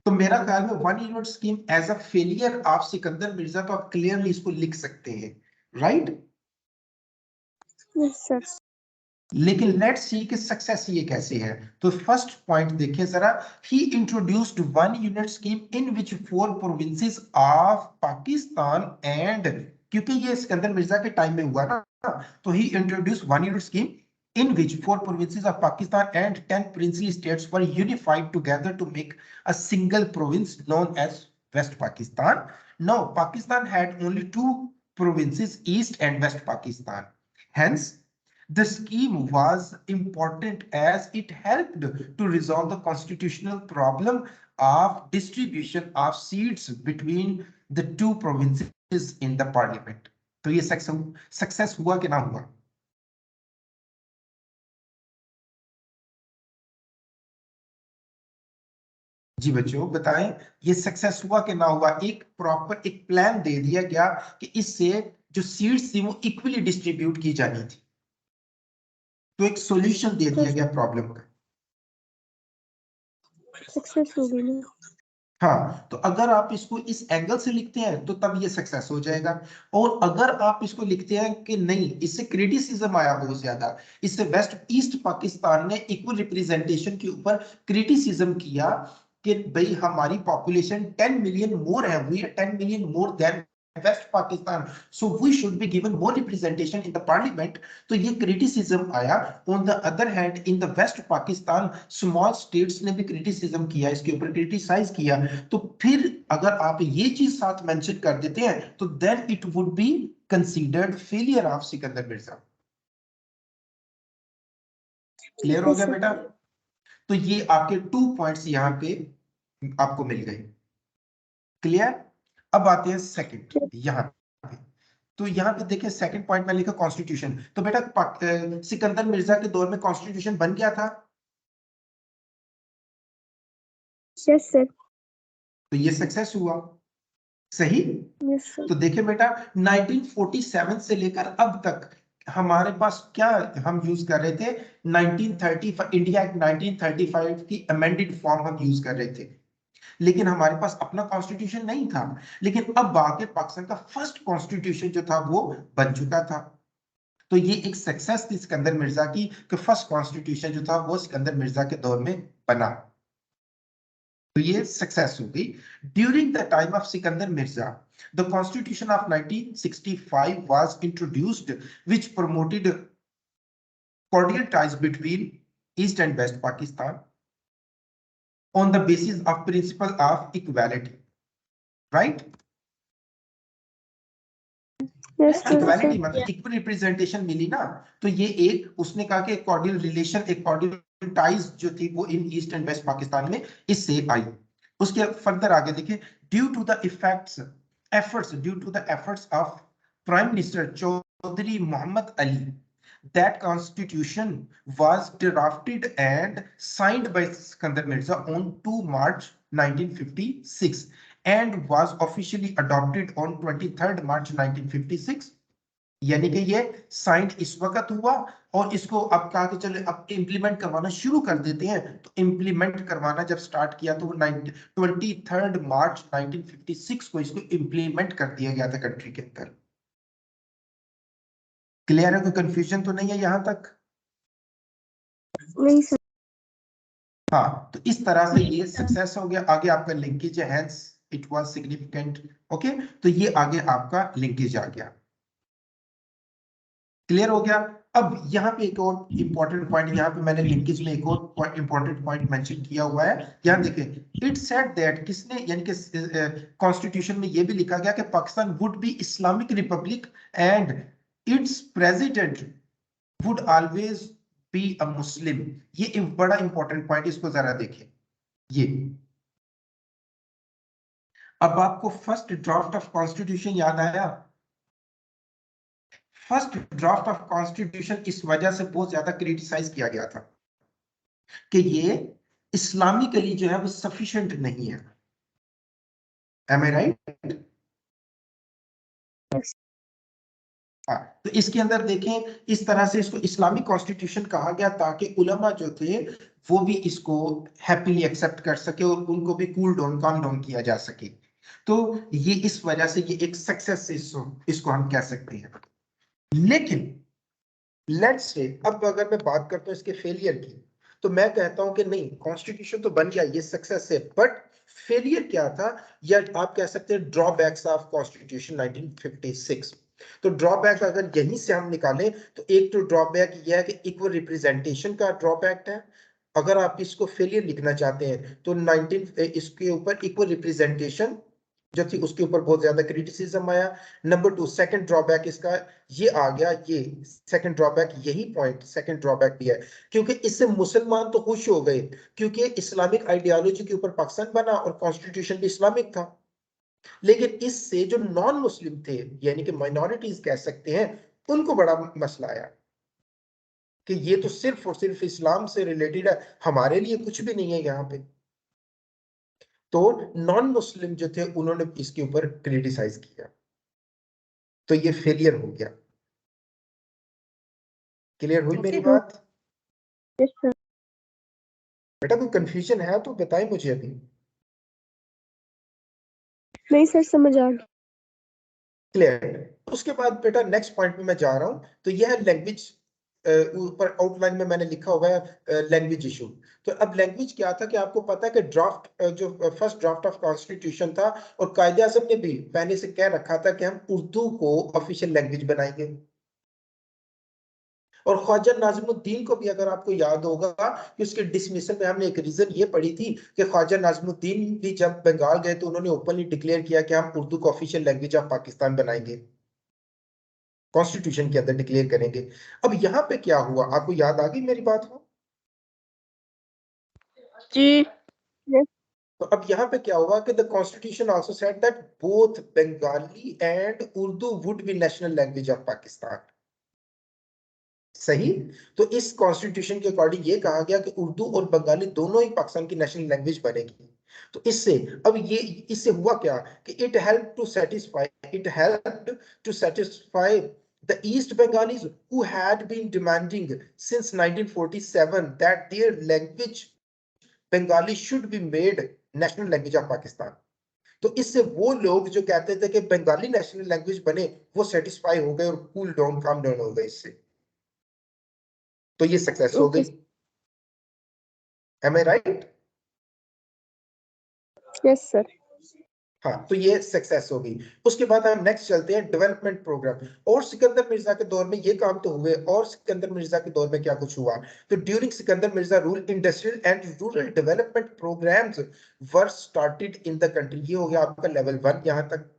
तो मेरा ख्याल में 1 unit scheme as a failure आप सिकंदर मिर्जा, तो आप क्लियरली इसको लिख सकते हैं, राइट। Yes sir. लेकिन लेट्स सी कि सक्सेस ये कैसे है। तो फर्स्ट पॉइंट देखिए जरा, he introduced 1 unit scheme in which 4 provinces of Pakistan and, क्योंकि ये सिकंदर मिर्जा के टाइम में हुआ ना, तो he introduced 1 unit scheme in which 4 provinces of Pakistan and 10 princely states were unified together to make a single province known as West Pakistan. Now, Pakistan had only 2 provinces, East and West Pakistan. Hence, the scheme was important as it helped to resolve the constitutional problem of distribution of seats between the 2 provinces in the parliament. तो ये success हुआ कि ना हुआ? जी बच्चों बताएं, ये success हुआ कि ना हुआ? एक प्रॉपर एक प्लान दे दिया गया कि इससे जो सीट्स थी वो इक्वली डिस्ट्रीब्यूट की जानी थी, तो एक सॉल्यूशन दे दिया गया प्रॉब्लम का। सक्सेस हो गई ना। हाँ, तो अगर आप इसको इस एंगल से लिखते हैं तो तब ये सक्सेस हो जाएगा, और अगर आप इसको लिखते हैं कि नहीं, इससे क्रिटिसिज्म आया बहुत ज्यादा, इससे वेस्ट ईस्ट पाकिस्तान ने इक्वल रिप्रेजेंटेशन के ऊपर क्रिटिसिज्म किया कि भाई हमारी पॉपुलेशन 10 मिलियन मोर है, we are 10 million more than West Pakistan, so we should be given more representation in the parliament, तो ये क्रिटिसिज्म आया। On the other hand in the West Pakistan small states ने भी क्रिटिसिज्म किया, इसके ऊपर क्रिटिसाइज किया, तो फिर अगर आप ये चीज साथ मेंशन कर देते हैं तो then it would be considered failure of Sikandar Mirza. Clear हो गया बेटा? तो ये आपके 2 पॉइंट्स यहाँ पे आपको मिल गए। क्लियर? अब आते हैं सेकंड यहाँ पे। तो यहाँ पे देखिए सेकंड पॉइंट में लिखा कॉन्स्टिट्यूशन, तो बेटा सिकंदर मिर्जा के दौर में कॉन्स्टिट्यूशन बन गया था? Yes sir. तो ये सक्सेस हुआ, सही। Yes sir. तो देखिए बेटा 1947 से लेकर अब तक हमारे पास क्या हम यूज कर रहे थे, 1935 इंडिया एक्ट 1935 की अमेंडेड फॉर्म हम यूज कर रहे थे, लेकिन हमारे पास अपना कॉन्स्टिट्यूशन नहीं था। लेकिन अब आके पाकिस्तान का फर्स्ट कॉन्स्टिट्यूशन जो था वो बन चुका था, तो ये एक सक्सेस थी सिकंदर मिर्जा की कि फर्स्ट कॉन्स्टिट्यूशन जो था वो सिकंदर मिर्जा के दौर में बना, तो ये सक्सेस हो गई। During the time of Sikandar Mirza the constitution of 1965 was introduced which promoted cordial ties between East and West Pakistan on the basis of principle of equality, right? Equality मतलब इक्वल रिप्रेजेंटेशन मिली ना, तो ये एक उसने कहा कि कॉर्डियल रिलेशन, एक कॉर्डियल टाइज जो थी वो इन ईस्ट एंड वेस्ट पाकिस्तान में इससे आई। उसके फर्दर आगे देखिए, due to the efforts of prime minister Chaudhry Mohammad Ali, that constitution was drafted and signed by Sikandar Mirza on 2 March 1956 and was officially adopted on 23rd March 1956। यानी कि ये साइंड इस वक्त हुआ और इसको अब कहा कि चलो अब इंप्लीमेंट करवाना शुरू कर देते हैं, तो इंप्लीमेंट करवाना जब स्टार्ट किया तो 23rd मार्च 1956 को इसको इंप्लीमेंट कर दिया गया था कंट्री के अंदर। क्लियर है? कोई कंफ्यूजन तो नहीं है यहां तक? नहीं सर। हाँ, तो इस तरह से ये सक्सेस हो गया। आगे आपका लिंकेज है, hence it was significant. Okay, तो ये आगे आपका लिंकेज आ गया। क्लियर हो गया। अब यहाँ पे एक और इंपॉर्टेंट पॉइंट, यहाँ पे मैंने लिंकेज में एक और इंपॉर्टेंट पॉइंट मेंशन किया हुआ है। यहाँ देखें, इट सेड दैट, किसने, यानी कि कॉन्स्टिट्यूशन में ये भी लिखा गया कि Pakistan would be Islamic republic and its president would always be a Muslim. ये एक बड़ा इंपॉर्टेंट पॉइंट, इसको जरा देखें। ये अब आपको फर्स्ट ड्राफ्ट ऑफ कॉन्स्टिट्यूशन याद आया? फर्स्ट ड्राफ्ट ऑफ कॉन्स्टिट्यूशन इस वजह से बहुत ज्यादा क्रिटिसाइज किया गया था कि ये इस्लामिकली जो है वो सफिशिएंट नहीं है। M I right? हाँ, तो इसके अंदर देखें, इस तरह से इसको इस्लामिक कॉन्स्टिट्यूशन कहा गया ताकि उलमा जो थे वो भी इसको हैप्पीली एक्सेप्ट कर सके और उनको भी कूल डाउन, काम डाउन किया जा सके। तो ये इस वजह से ये एक सक्सेस इसको हम कह सकते हैं। लेकिन लेट्स से, अब अगर मैं बात करता हूँ इसके फेलियर की, तो मैं कहता हूं कि नहीं, कॉन्स्टिट्यूशन तो बन गया, ये सक्सेस है, बट फेलियर क्या था, या आप कह सकते हैं ड्रॉबैक्स ऑफ कॉन्स्टिट्यूशन 1956। तो ड्रॉबैक अगर यहीं से हम निकालें, तो एक तो ड्रॉबैक यह है कि इक्वल रिप्रेजेंटेशन का ड्रॉबैक है। अगर आप इसको फेलियर लिखना चाहते हैं तो 19 इसके ऊपर इक्वल रिप्रेजेंटेशन जो थी उसके ऊपर बहुत ज्यादा क्रिटिसिज्म आया। नंबर 2, सेकंड ड्रॉबैक इसका ये आ गया, ये सेकंड ड्रॉबैक, यही पॉइंट सेकंड ड्रॉबैक भी है, क्योंकि इससे मुसलमान तो खुश हो गए क्योंकि इस्लामिक आइडियोलॉजी के ऊपर पाकिस्तान बना और कॉन्स्टिट्यूशन भी इस्लामिक था। लेकिन इससे जो नॉन मुस्लिम थे, यानी कि माइनॉरिटीज कह सकते हैं, उनको बड़ा मसला आया कि ये तो सिर्फ और सिर्फ इस्लाम से रिलेटेड है, हमारे लिए कुछ भी नहीं है यहाँ पे। तो नॉन मुस्लिम जो थे उन्होंने इसके ऊपर क्रिटिसाइज किया, तो ये फेलियर हो गया। क्लियर हुई मेरी बात? Yes, sir. बेटा कोई कंफ्यूजन है तो बताएं मुझे अभी। नहीं सर, समझ आ गया। क्लियर। उसके बाद बेटा नेक्स्ट पॉइंट में मैं जा रहा हूं, तो यह है लैंग्वेज। ऊपर आउटलाइन में मैंने लिखा हुआ है लैंग्वेज इशू। तो अब लैंग्वेज क्या था कि आपको पता है कि ड्राफ्ट जो फर्स्ट ड्राफ्ट ऑफ कॉन्स्टिट्यूशन था, और कायदे आज़म ने भी पहले से कह रखा था कि हम उर्दू को ऑफिशियल लैंग्वेज बनाएंगे। और ख्वाजा नाज़िमुद्दीन को भी अगर आपको याद होगा कि उसके डिसमिसल में हमने एक रीजन ये पढ़ी थी कि ख्वाजा नाज़िमुद्दीन भी जब बंगाल गए तो उन्होंने ओपनली डिक्लेयर किया कि हम उर्दू को ऑफिशियल लैंग्वेज ऑफ पाकिस्तान बनाएंगे, कॉन्स्टिट्यूशन के अंदर डिक्लेयर करेंगे। अब यहाँ पे क्या हुआ, आपको याद आ गई मेरी बात हो? जी। तो अब यहाँ पे क्या हुआ कि the constitution also said that both Bengali and Urdu would be national language of Pakistan. सही। तो इस कॉन्स्टिट्यूशन के अकॉर्डिंग ये कहा गया कि उर्दू और बंगाली दोनों ही पाकिस्तान की नेशनल लैंग्वेज बनेगी। तो इससे अब ये, इससे हुआ क्या कि it helped to satisfy the East Bengalis who had been demanding since 1947 that their language Bengali should be made national language of Pakistan। तो इससे वो लोग जो कहते थे कि बंगाली नेशनल लैंग्वेज बने, वो सेटिस्फाई हो गए और कूल डाउन, काम डाउन हो गए इससे। तो ये सक्सेस हो गई। M I right? Yes sir. हाँ, तो ये सक्सेस हो गई। उसके बाद हम नेक्स्ट चलते हैं डेवलपमेंट प्रोग्राम। और सिकंदर मिर्जा के दौर में ये काम तो हुए, और सिकंदर मिर्जा के दौर में क्या कुछ हुआ? तो during Sikandar Mirza rule industrial and rural development programs were started in the country. ये हो गया आपका लेवल 1 यहां तक।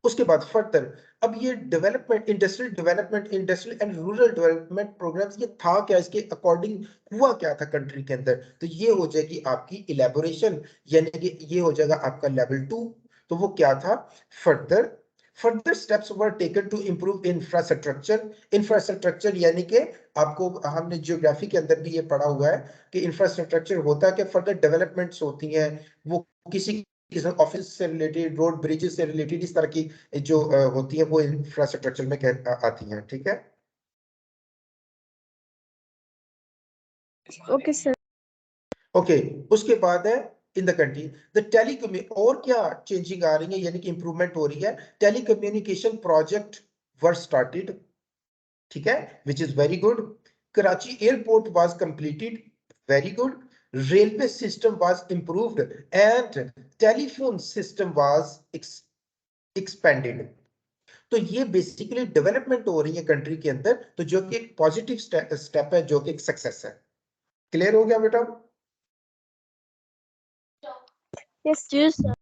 उसके बाद फर्दर, अब ये development, industrial and rural development programs, ये था क्या, इसके अकॉर्डिंग हुआ क्या था कंट्री के अंदर? तो ये हो जाएगी आपकी इलेबोरेशन, यानी कि ये हो जाएगा आपका लेवल 2। तो वो क्या था? Further steps were taken to improve infrastructure, यानी कि आपको, हमने ज्योग्राफी के अंदर भी ये पढ़ा हुआ है कि इंफ्रास्ट्रक्चर होता है कि फर्दर डेवलपमेंट्स होती हैं, वो किसी ऑफिस से रिलेटेड, रोड ब्रिजेस से रिलेटेड, इस तरह की जो होती है वो इंफ्रास्ट्रक्चर में आती हैं। ठीक है। Okay sir. ओके, उसके बाद है इन द कंट्री द टेलीकम्यू, और क्या चेंजिंग आ रही है, यानी कि इंप्रूवमेंट हो रही है। टेलीकम्युनिकेशन प्रोजेक्ट वर स्टार्टेड, ठीक है, which is very good. Karachi airport was completed, very good. railway system was improved and telephone system was expanded. तो ये बेसिकली डेवलपमेंट हो रही है कंट्री के अंदर, तो जो कि एक पॉजिटिव स्टेप है, जो कि एक सक्सेस है। क्लियर हो गया बेटा? Yes. Yes, sir.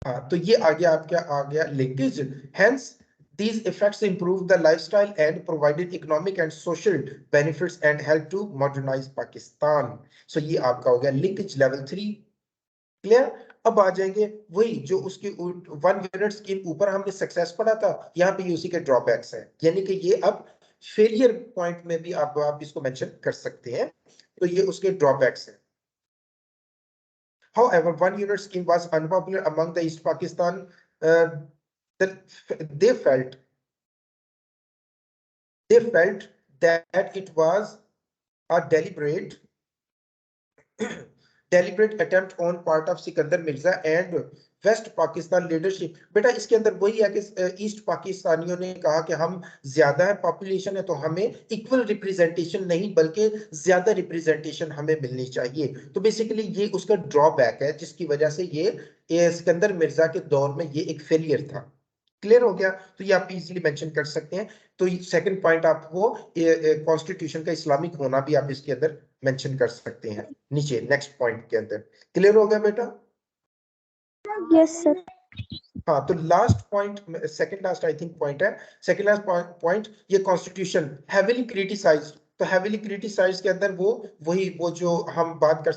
हाँ, तो ये आ गया आपका, आ गया linkage. Hence these effects improve the lifestyle and provided economic and social benefits and help to modernize Pakistan. So ये आपका हो गया लिंकेज लेवल 3। क्लियर? अब आ जाएंगे वही जो उसके 1 यूनिट स्कीम ऊपर हमने सक्सेस पढ़ा था, यहाँ पे उसी के ड्रॉबैक्स हैं, यानी कि ये अब फेलियर पॉइंट में भी आप इसको मेंशन कर सकते हैं, तो ये उसके ड्रॉबैक्स हैं। However, 1 unit scheme was unpopular among the East Pakistan. They felt that it was a deliberate attempt on part of Sikandar Mirza and West Pakistan leadership. बेटा इसके अंदर वही है कि ईस्ट पाकिस्तानियों ने कहा कि हम ज्यादा है, पॉपुलेशन है, तो हमें इक्वल रिप्रेजेंटेशन नहीं बल्कि ज्यादा रिप्रेजेंटेशन हमें मिलनी चाहिए। तो बेसिकली ये उसका ड्रॉबैक है, जिसकी वजह से ये सिकंदर मिर्जा के दौर में ये एक फेलियर था। क्लियर हो गया? तो ये आप इजीली मेंशन कर सकते हैं। तो सेकंड पॉइंट आप वो कॉन्स्टिट्यूशन का इस्लामिक होना भी आप इसके अंदर मेंशन कर सकते हैं नीचे नेक्स्ट पॉइंट के अंदर। क्लियर हो गया बेटा? Yes, sir. हाँ, तो last point, second last I think point है, सेकंड लास्ट पॉइंट, ये कॉन्स्टिट्यूशन हैवीली क्रिटिसाइज्ड। तो हैवीली क्रिटिसाइज्ड के अंदर वो जो हम बात कर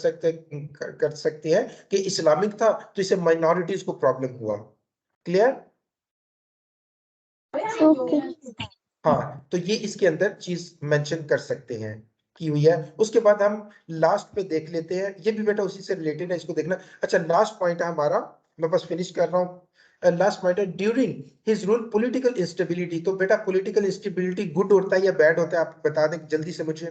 सकते हैं कि इस्लामिक था, तो इसे माइनॉरिटीज को प्रॉब्लम हुआ। क्लियर? Okay. हाँ, तो ये इसके अंदर चीज मेंशन कर सकते हैं की हुई है। उसके बाद हम लास्ट पे देख लेते हैं, ये भी बेटा उसी से रिलेटेड है, इसको देखना। अच्छा, लास्ट पॉइंट है हमारा, मैं बस फिनिश कर रहा हूँ। लास्ट पॉइंट है during his rule political instability. तो बेटा पॉलिटिकल इंस्टेबिलिटी गुड होता है या बैड होता है, आप बता दें जल्दी से मुझे।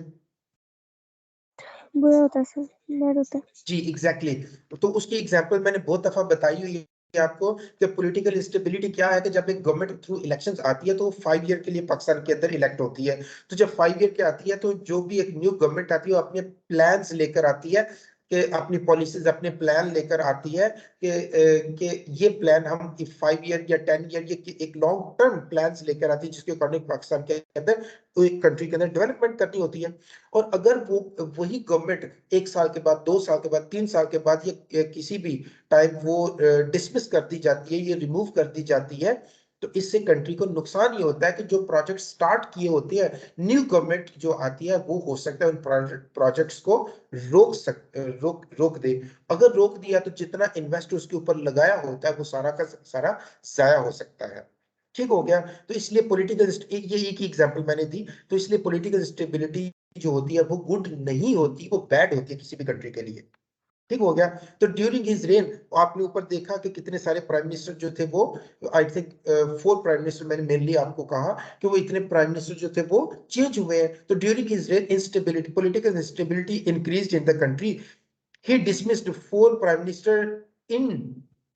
बुरा होता है सर, बैड होता है। जी एग्जैक्टली तो उसकी एग्जांपल मैंने बहुत दफा बताई हुई है आपको कि पॉलिटिकल इंस्टेबिलिटी क्या है, कि जब एक गवर्नमेंट थ्रू इलेक्शंस आती है तो 5 ईयर के लिए पाकिस्तान के अंदर इलेक्ट होती है। तो जब 5 ईयर के आती है तो जो भी एक न्यू गवर्नमेंट आती है वो अपने प्लान्स लेकर आती है, कि अपनी पॉलिसीज अपने प्लान लेकर आती है कि ये प्लान हम 5 ईयर या 10 ईयर ये एक लॉन्ग टर्म प्लान्स लेकर आती है, जिसके अकॉर्डिंग पाकिस्तान के अंदर तो एक कंट्री के अंदर डेवलपमेंट करनी होती है। और अगर वो वही गवर्नमेंट 1 साल के बाद, 2 साल के बाद, 3 साल के बाद ये किसी भी टाइम वो डिसमिस कर दी जाती है, ये रिमूव कर दी जाती है, तो इससे कंट्री को नुकसान ये होता है कि जो प्रोजेक्ट स्टार्ट किए होते हैं, न्यू गवर्नमेंट जो आती है वो हो सकता है उन प्रोजेक्ट्स को रोक दे। अगर रोक दिया तो जितना इन्वेस्ट उसके ऊपर लगाया होता है वो सारा का सारा जाया हो सकता है। ठीक हो गया? तो इसलिए पॉलिटिकल, ये एक ही एग्जांपल मैंने दी, तो इसलिए पॉलिटिकल स्टेबिलिटी जो होती है वो गुड नहीं होती, वो बैड होती है किसी भी कंट्री के लिए। ठीक हो गया? तो ड्यूरिंग हिज रेन आपने ऊपर देखा कि कितने सारे प्राइम मिनिस्टर जो थे वो, आई थिंक 4 प्राइम मिनिस्टर मैंने मेनली आपको कहा कि वो इतने प्राइम मिनिस्टर जो थे वो चेंज हुए हैं। तो during his reign instability, political instability increased in the country. He dismissed 4 prime minister in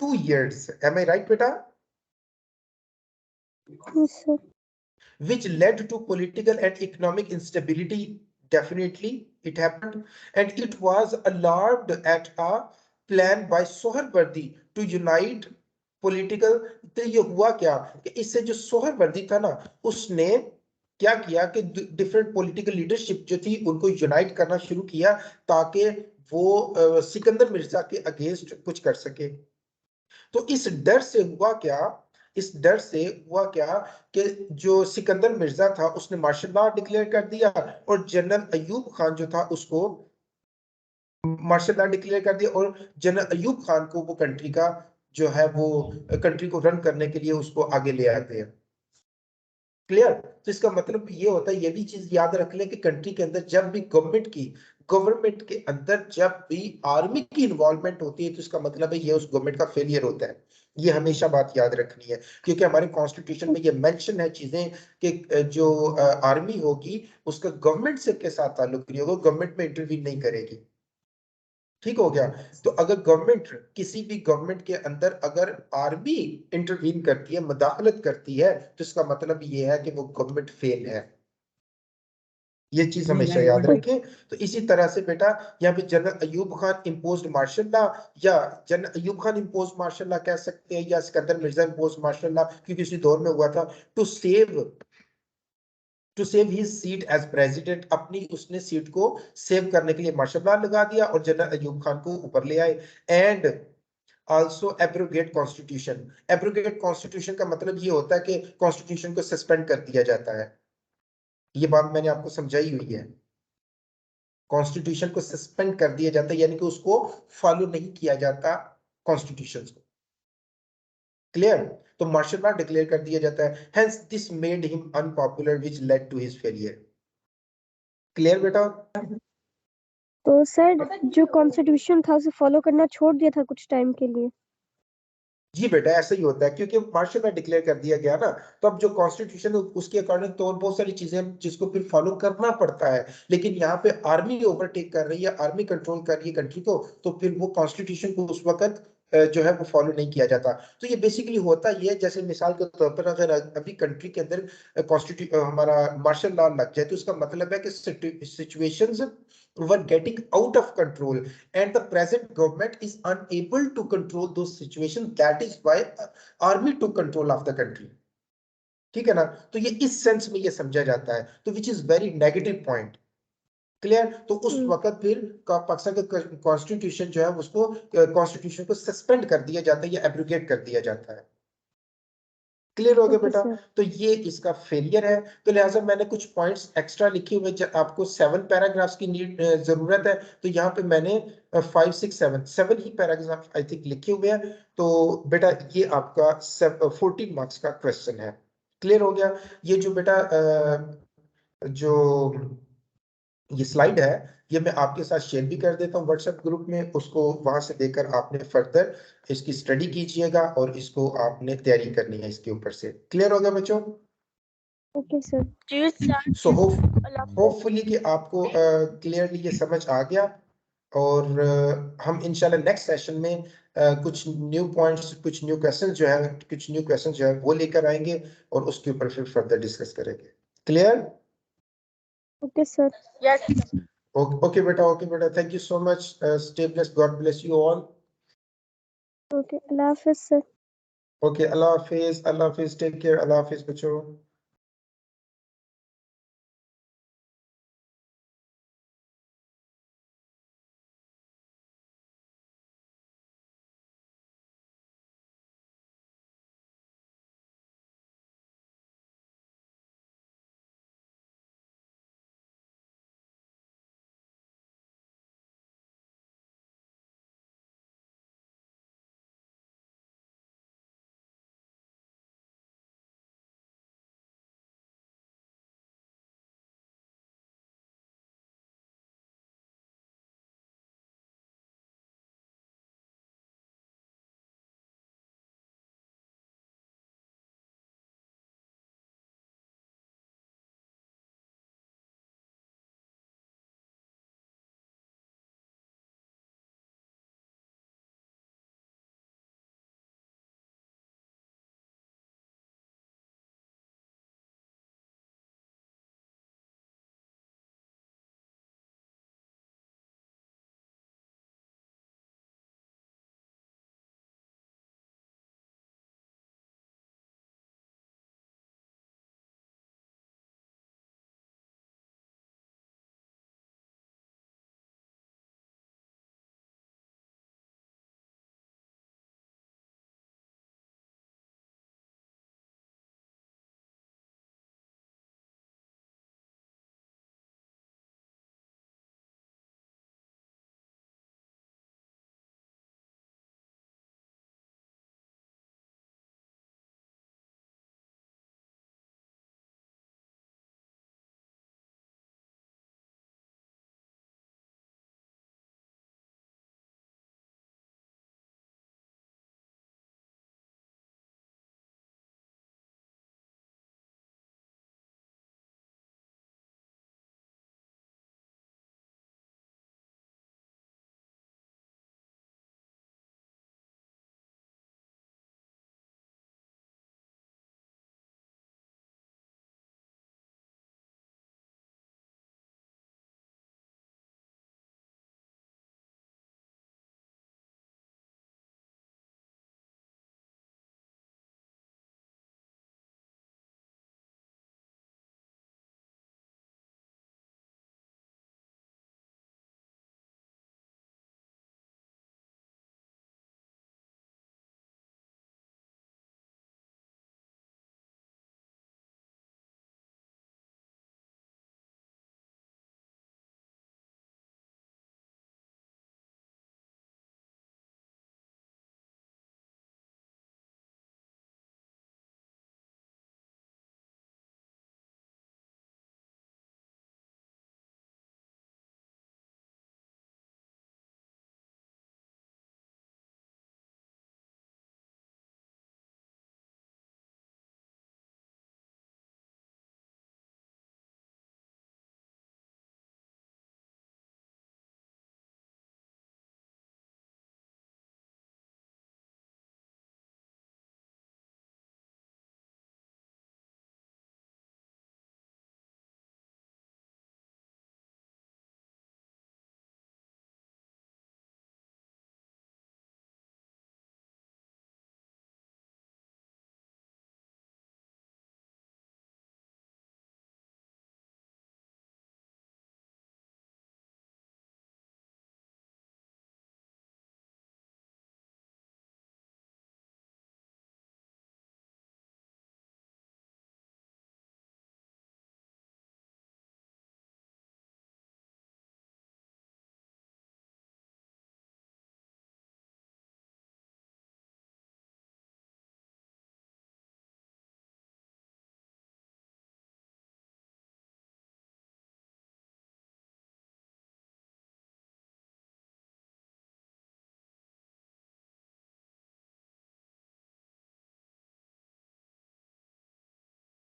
2 years। Am I right बेटा? Yes, sir. Which led to political and economic instability. Definitely it happened, and it was alarmed at a plan by Sohrawardy to unite political। तो ये हुआ क्या कि इससे जो सोहरवर्दी था ना, उसने क्या किया कि डिफरेंट पॉलिटिकल लीडरशिप जो थी उनको यूनाइट करना शुरू किया, ताकि वो सिकंदर मिर्जा के अगेंस्ट कुछ कर सके। तो इस डर से हुआ क्या, इस डर से हुआ क्या कि जो सिकंदर मिर्जा था उसने मार्शल लॉ डिक्लेयर कर दिया, और जनरल अयूब खान जो था उसको मार्शल लॉ डिक्लेयर कर दिया, और जनरल अयूब खान को वो कंट्री का जो है वो कंट्री को रन करने के लिए उसको आगे ले आते हैं। क्लियर? तो इसका मतलब ये होता है, ये भी चीज याद रख लें कि कंट्री के अंदर जब भी गवर्नमेंट के अंदर जब भी आर्मी की इन्वॉल्वमेंट होती है, तो इसका मतलब है ये उस गवर्नमेंट का फेलियर होता है। ये हमेशा बात याद रखनी है, क्योंकि हमारे कॉन्स्टिट्यूशन में ये मेंशन है चीजें कि जो आर्मी होगी उसका गवर्नमेंट से के साथ ताल्लुक नहीं होगा, गवर्नमेंट में इंटरवीन नहीं करेगी। ठीक हो गया? तो अगर गवर्नमेंट, किसी भी गवर्नमेंट के अंदर अगर आर्मी इंटरवीन करती है, मदाखलत करती है, तो इसका मतलब ये है कि वो गवर्नमेंट फेल है। ये चीज हमेशा याद रखें। तो इसी तरह से बेटा यहाँ पे general Ayub Khan imposed martial law, या general Ayub Khan imposed martial law कह सकते हैं, या Sikandar Mirza imposed martial law, क्योंकि उसी दौर में हुआ था। To save his seat as president, अपनी उसने सीट को सेव करने के लिए मार्शल लॉ लगा दिया और जनरल अयूब खान को ऊपर ले आए। And also abrogate constitution. Abrogate constitution का मतलब ये होता है कि कॉन्स्टिट्यूशन को सस्पेंड कर दिया जाता है। ये बात मैंने आपको समझाई हुई है। कॉन्स्टिट्यूशन को सस्पेंड कर दिया जाता है, यानी कि उसको फॉलो नहीं किया जाता कॉन्स्टिट्यूशन को। क्लियर? तो मार्शल लॉ डिक्लेयर कर दिया जाता है। Hence this made him unpopular which led to his failure. Clear बेटा? तो सर जो कॉन्स्टिट्यूशन था उसे फॉलो करना छोड़ दिया था कुछ टाइम के लिए। जी बेटा ऐसा ही होता है, क्योंकि मार्शल लॉ डिक्लेयर कर दिया गया ना, तो अब जो कॉन्स्टिट्यूशन है उसके अकॉर्डिंग तो बहुत सारी चीजें जिसको फिर फॉलो करना पड़ता है। लेकिन यहाँ पे आर्मी ओवरटेक कर रही है, आर्मी कंट्रोल कर रही है कंट्री को, तो फिर वो कॉन्स्टिट्यूशन को उस वक्त जो है वो फॉलो नहीं किया जाता। तो ये बेसिकली होता ये है, जैसे मिसाल के तौर पर अगर अभी कंट्री के अंदर कॉन्स्टिट्यूशन हमारा मार्शल लॉ लग जाए, तो उसका मतलब है कि situations were getting out of control and the present government is unable to control those situations. That is why army took control of the country. ठीक है ना? तो ये इस सेंस में ये समझा जाता है, तो which is very negative point. Clear? तो उस वक्त फिर पाकिस्तान का कॉन्स्टिट्यूशन जो है उसको कॉन्स्टिट्यूशन को सस्पेंड कर दिया जाता है या एब्रोगेट कर दिया जाता है। क्लियर हो गया Okay, बेटा? sir. तो ये इसका फेलियर है। तो लिहाजा मैंने कुछ पॉइंट्स एक्स्ट्रा लिखे हुए, आपको 7 पैराग्राफ्स की जरूरत है, तो यहाँ पे मैंने 5 6 7 ही पैराग्राफ आई थिंक लिखे हुए हैं। तो बेटा ये आपका 14 मार्क्स का क्वेश्चन है। क्लियर हो गया? ये जो बेटा जो ये स्लाइड है, ये मैं आपके साथ शेयर भी कर देता हूँ व्हाट्सएप ग्रुप में, उसको वहां से देकर आपने फर्दर इसकी स्टडी कीजिएगा और इसको आपने तैयारी करनी है इसके ऊपर से। क्लियर हो गया बच्चों? Okay, sir. जी सर। सो होपफुली कि आपको क्लियरली ये समझ आ गया, और हम इंशाल्लाह नेक्स्ट सेशन में कुछ न्यू पॉइंट्स, कुछ न्यू क्वेश्चन जो है वो लेकर आएंगे और उसके ऊपर फिर फर्दर डिस्कस करेंगे। Clear? Okay, sir. Yes okay बेटा, thank you so much. Stay blessed, God bless you all. Okay, Allah Hafiz, sir. Okay, अल्लाह हाफिज, टेक केयर, अल्लाह हाफिज बच्चों।